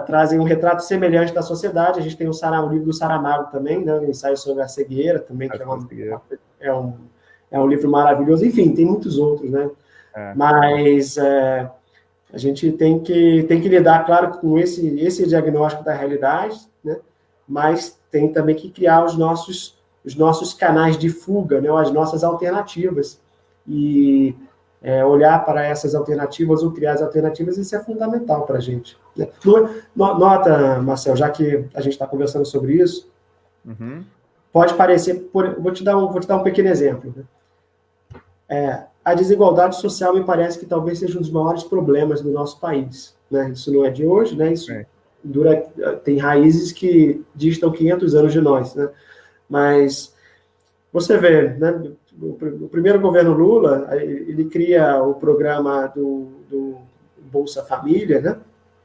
trazem um retrato semelhante da sociedade. A gente tem o livro do Saramago também, né? O Ensaio sobre a Cegueira, também, que é um livro maravilhoso. Enfim, tem muitos outros, né? Mas a gente tem que lidar, claro, com esse diagnóstico da realidade, né? Mas tem também que criar os nossos canais de fuga, né? As nossas alternativas. E olhar para essas alternativas ou criar as alternativas, isso é fundamental para a gente. Né? Nota, Marcel, já que a gente está conversando sobre isso, pode parecer... Vou te dar um pequeno exemplo. Né? A desigualdade social me parece que talvez seja um dos maiores problemas do nosso país. Né? Isso não é de hoje, né? Isso tem raízes que distam 500 anos de nós. Né? Mas você vê, né? O primeiro governo Lula, ele cria o programa do Bolsa Família, né?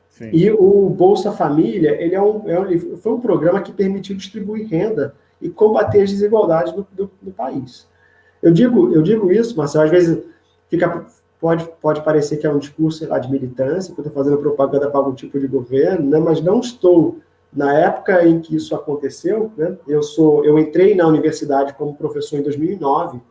Sim. E o Bolsa Família, foi um programa que permitiu distribuir renda e combater as desigualdades do país. Eu digo isso, Marcelo, às vezes pode parecer que é um discurso, sei lá, de militância, que eu estou fazendo propaganda para algum tipo de governo, né? Mas não estou. Na época em que isso aconteceu, né? Eu entrei na universidade como professor em 2009.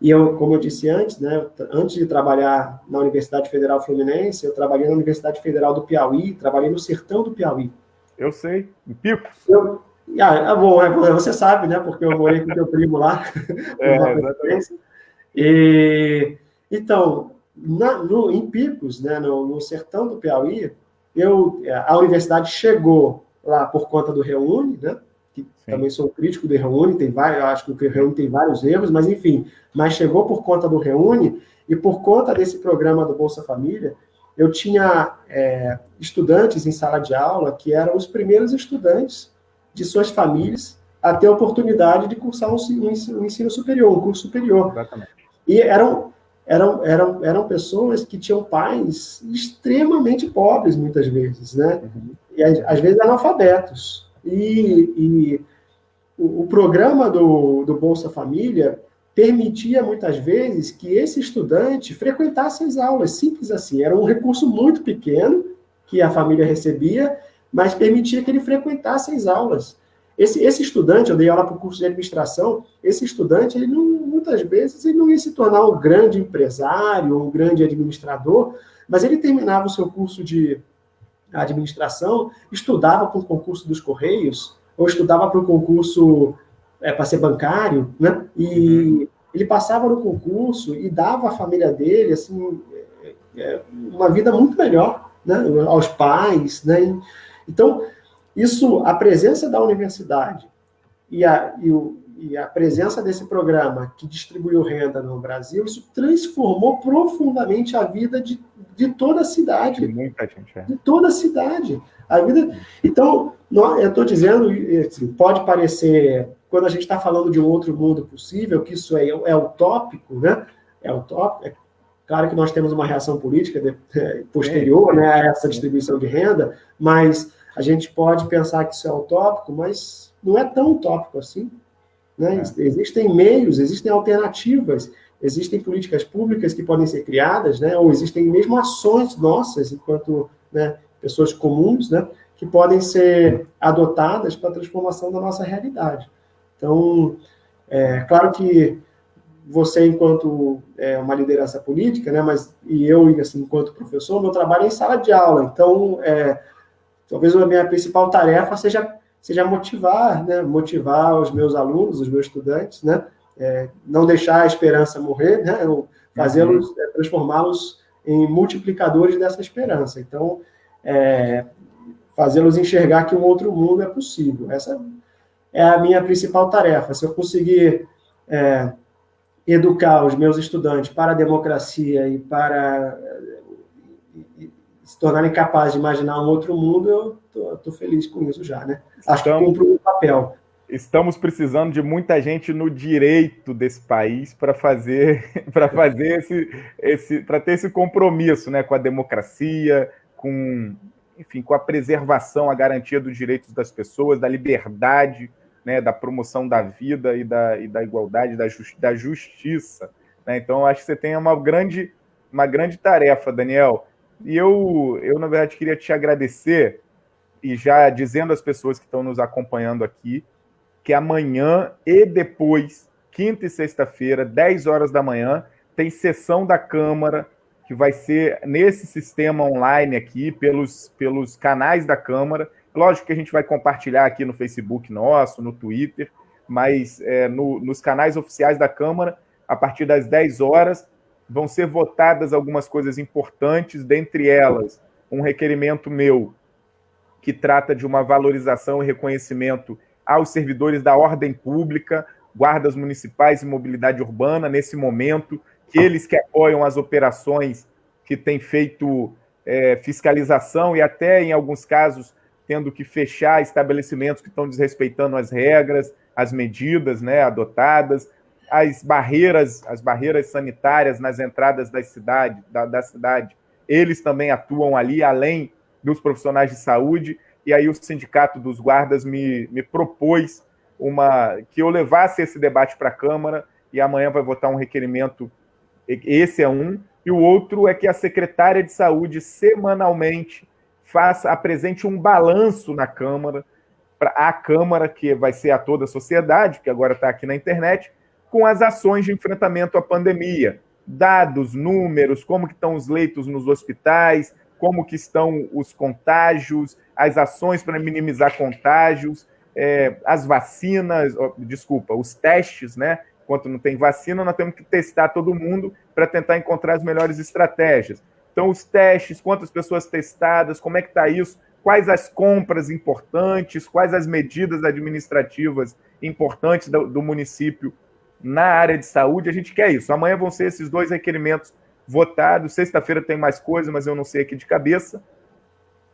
E como eu disse antes, né? Antes de trabalhar na Universidade Federal Fluminense, eu trabalhei na Universidade Federal do Piauí, trabalhei no sertão do Piauí. Eu sei, em Picos. Bom, você sabe, né? Porque eu morei com teu primo lá. Exatamente. Então, em Picos, né? No sertão do Piauí, a universidade chegou lá por conta do Reúne, né? Que também sou crítico do Reúne, acho que o Reúne tem vários erros, mas enfim, chegou por conta do Reúne, e por conta desse programa do Bolsa Família, eu tinha estudantes em sala de aula que eram os primeiros estudantes de suas famílias a ter a oportunidade de cursar um ensino superior, um curso superior. Exatamente. E eram pessoas que tinham pais extremamente pobres, muitas vezes, né? E às vezes analfabetos. E o programa do Bolsa Família permitia, muitas vezes, que esse estudante frequentasse as aulas, simples assim. Era um recurso muito pequeno que a família recebia, mas permitia que ele frequentasse as aulas. Esse estudante, eu dei aula para o curso de administração, esse estudante, ele não, muitas vezes, ele não ia se tornar um grande empresário, um grande administrador, mas ele terminava o seu curso de administração, estudava para o concurso dos Correios, ou estudava para o concurso para ser bancário, né? E ele passava no concurso e dava à família dele, assim, uma vida muito melhor, né? Aos pais, né? Então, a presença da universidade e a presença desse programa que distribuiu renda no Brasil, isso transformou profundamente a vida de toda a cidade. Muita gente, de toda a cidade. Então, eu estou dizendo, assim, pode parecer, quando a gente está falando de um outro mundo possível, que isso é utópico, né? É utópico. É claro que nós temos uma reação política posterior, né, a essa distribuição de renda, mas a gente pode pensar que isso é utópico, mas não é tão utópico assim. Né? Existem meios, existem alternativas, existem políticas públicas que podem ser criadas, né? Ou existem mesmo ações nossas, enquanto, né, pessoas comuns, né, que podem ser adotadas para a transformação da nossa realidade. Então, claro que você, enquanto uma liderança política, né, e eu, assim, enquanto professor, meu trabalho é em sala de aula. Então, talvez a minha principal tarefa seja motivar, né, motivar os meus alunos, os meus estudantes, né, não deixar a esperança morrer, né, fazê-los, transformá-los em multiplicadores dessa esperança. Então, fazê-los enxergar que um outro mundo é possível. Essa é a minha principal tarefa. Se eu conseguir educar os meus estudantes para a democracia e para se tornarem capazes de imaginar um outro mundo, eu estou feliz com isso já, né? Acho que cumpro o papel. Estamos precisando de muita gente no direito desse país para para ter esse compromisso, né, com a democracia, enfim, com a preservação, a garantia dos direitos das pessoas, da liberdade, né, da promoção da vida e da igualdade, da justiça. Né? Então, acho que você tem uma grande tarefa, Daniel. E eu, na verdade, queria te agradecer, e já dizendo às pessoas que estão nos acompanhando aqui, que amanhã e depois, quinta e sexta-feira, 10 horas da manhã, tem sessão da Câmara, que vai ser nesse sistema online aqui, pelos canais da Câmara. Lógico que a gente vai compartilhar aqui no Facebook nosso, no Twitter, mas nos canais oficiais da Câmara, a partir das 10 horas, vão ser votadas algumas coisas importantes, dentre elas, um requerimento meu, que trata de uma valorização e reconhecimento aos servidores da ordem pública, guardas municipais e mobilidade urbana, nesse momento, que eles que apoiam as operações que têm feito fiscalização e até, em alguns casos, tendo que fechar estabelecimentos que estão desrespeitando as regras, as medidas, né, adotadas, as barreiras sanitárias nas entradas da cidade, eles também atuam ali, além dos profissionais de saúde, e aí o Sindicato dos Guardas me propôs que eu levasse esse debate para a Câmara, e amanhã vai votar um requerimento, esse é um, e o outro é que a secretária de Saúde, semanalmente, apresente um balanço na Câmara, a Câmara, que vai ser a toda a sociedade, que agora está aqui na internet, com as ações de enfrentamento à pandemia. Dados, números, como que estão os leitos nos hospitais, como que estão os contágios, as ações para minimizar contágios, as vacinas, os testes, né? Enquanto não tem vacina, nós temos que testar todo mundo para tentar encontrar as melhores estratégias. Então, os testes, quantas pessoas testadas, como é que está isso, quais as compras importantes, quais as medidas administrativas importantes do município na área de saúde, a gente quer isso. Amanhã vão ser esses 2 requerimentos votados, sexta-feira tem mais coisa, mas eu não sei aqui de cabeça.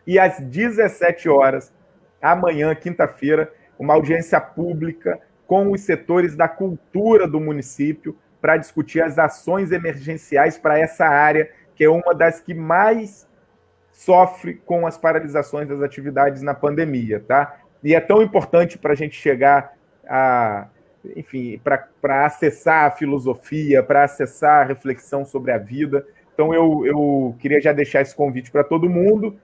E às 17 horas, amanhã, quinta-feira, uma audiência pública com os setores da cultura do município para discutir as ações emergenciais para essa área, que é uma das que mais sofre com as paralisações das atividades na pandemia, tá? E é tão importante para a gente chegar enfim, para acessar a filosofia, para acessar a reflexão sobre a vida. Então, eu queria já deixar esse convite para todo mundo,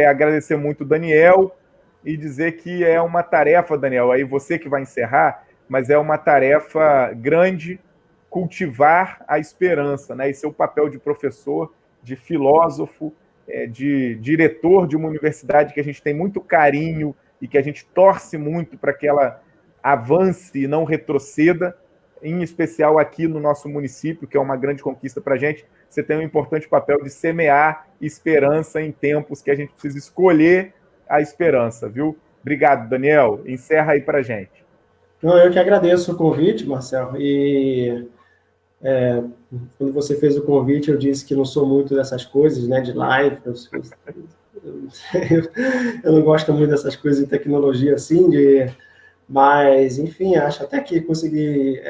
agradecer muito o Daniel, e dizer que é uma tarefa, Daniel, aí você que vai encerrar, mas é uma tarefa grande cultivar a esperança, né? Esse é o papel de professor, de filósofo, de diretor de uma universidade que a gente tem muito carinho e que a gente torce muito para que ela avance e não retroceda, em especial aqui no nosso município, que é uma grande conquista para a gente. Você tem um importante papel de semear esperança em tempos que a gente precisa escolher a esperança, viu? Obrigado, Daniel. Encerra aí para a gente. Não, eu que agradeço o convite, Marcelo. E quando você fez o convite, eu disse que não sou muito dessas coisas, né, de live. Eu não gosto muito dessas coisas de tecnologia assim, mas, enfim, acho até que consegui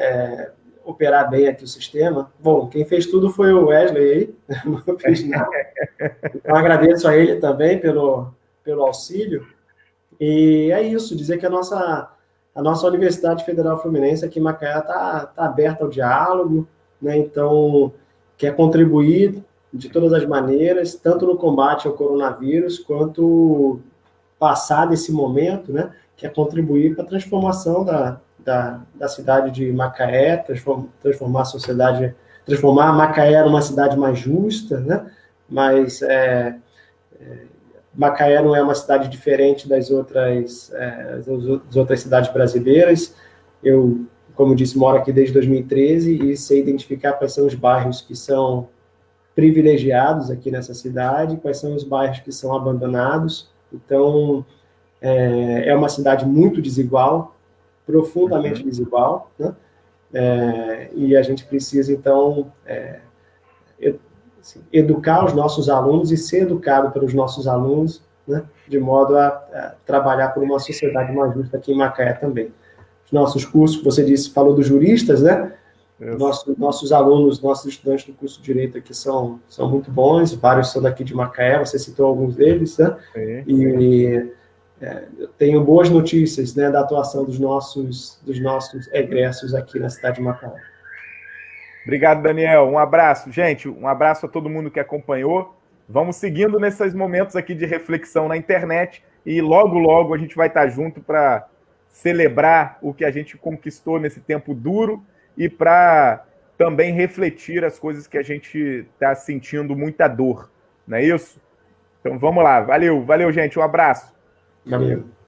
operar bem aqui o sistema. Bom, quem fez tudo foi o Wesley aí, não fiz nada. Então, agradeço a ele também pelo auxílio. E é isso, dizer que a nossa Universidade Federal Fluminense aqui em Macaé está aberta ao diálogo, né? Então, quer contribuir de todas as maneiras, tanto no combate ao coronavírus, quanto passar desse momento, né? Quer contribuir para a transformação da cidade de Macaé, transformar a sociedade, transformar Macaé numa cidade mais justa, né? Mas Macaé não é uma cidade diferente das outras cidades brasileiras. Eu, como disse, moro aqui desde 2013 e sei identificar quais são os bairros que são privilegiados aqui nessa cidade, quais são os bairros que são abandonados. Então, é uma cidade muito desigual, profundamente desigual, né? E a gente precisa, então, educar os nossos alunos e ser educado pelos nossos alunos, né? De modo a trabalhar por uma sociedade mais justa aqui em Macaé também. Os nossos cursos, você disse, falou dos juristas, né? Nossos alunos, nossos estudantes do curso de Direito aqui são muito bons, vários são daqui de Macaé, você citou alguns deles, né? E eu tenho boas notícias, né, da atuação dos nossos egressos aqui na cidade de Macaé. Obrigado, Daniel. Um abraço. Gente, um abraço a todo mundo que acompanhou. Vamos seguindo nesses momentos aqui de reflexão na internet e logo, logo a gente vai estar junto para celebrar o que a gente conquistou nesse tempo duro e para também refletir as coisas que a gente está sentindo muita dor. Não é isso? Então vamos lá. Valeu, valeu, gente. Um abraço. Valeu.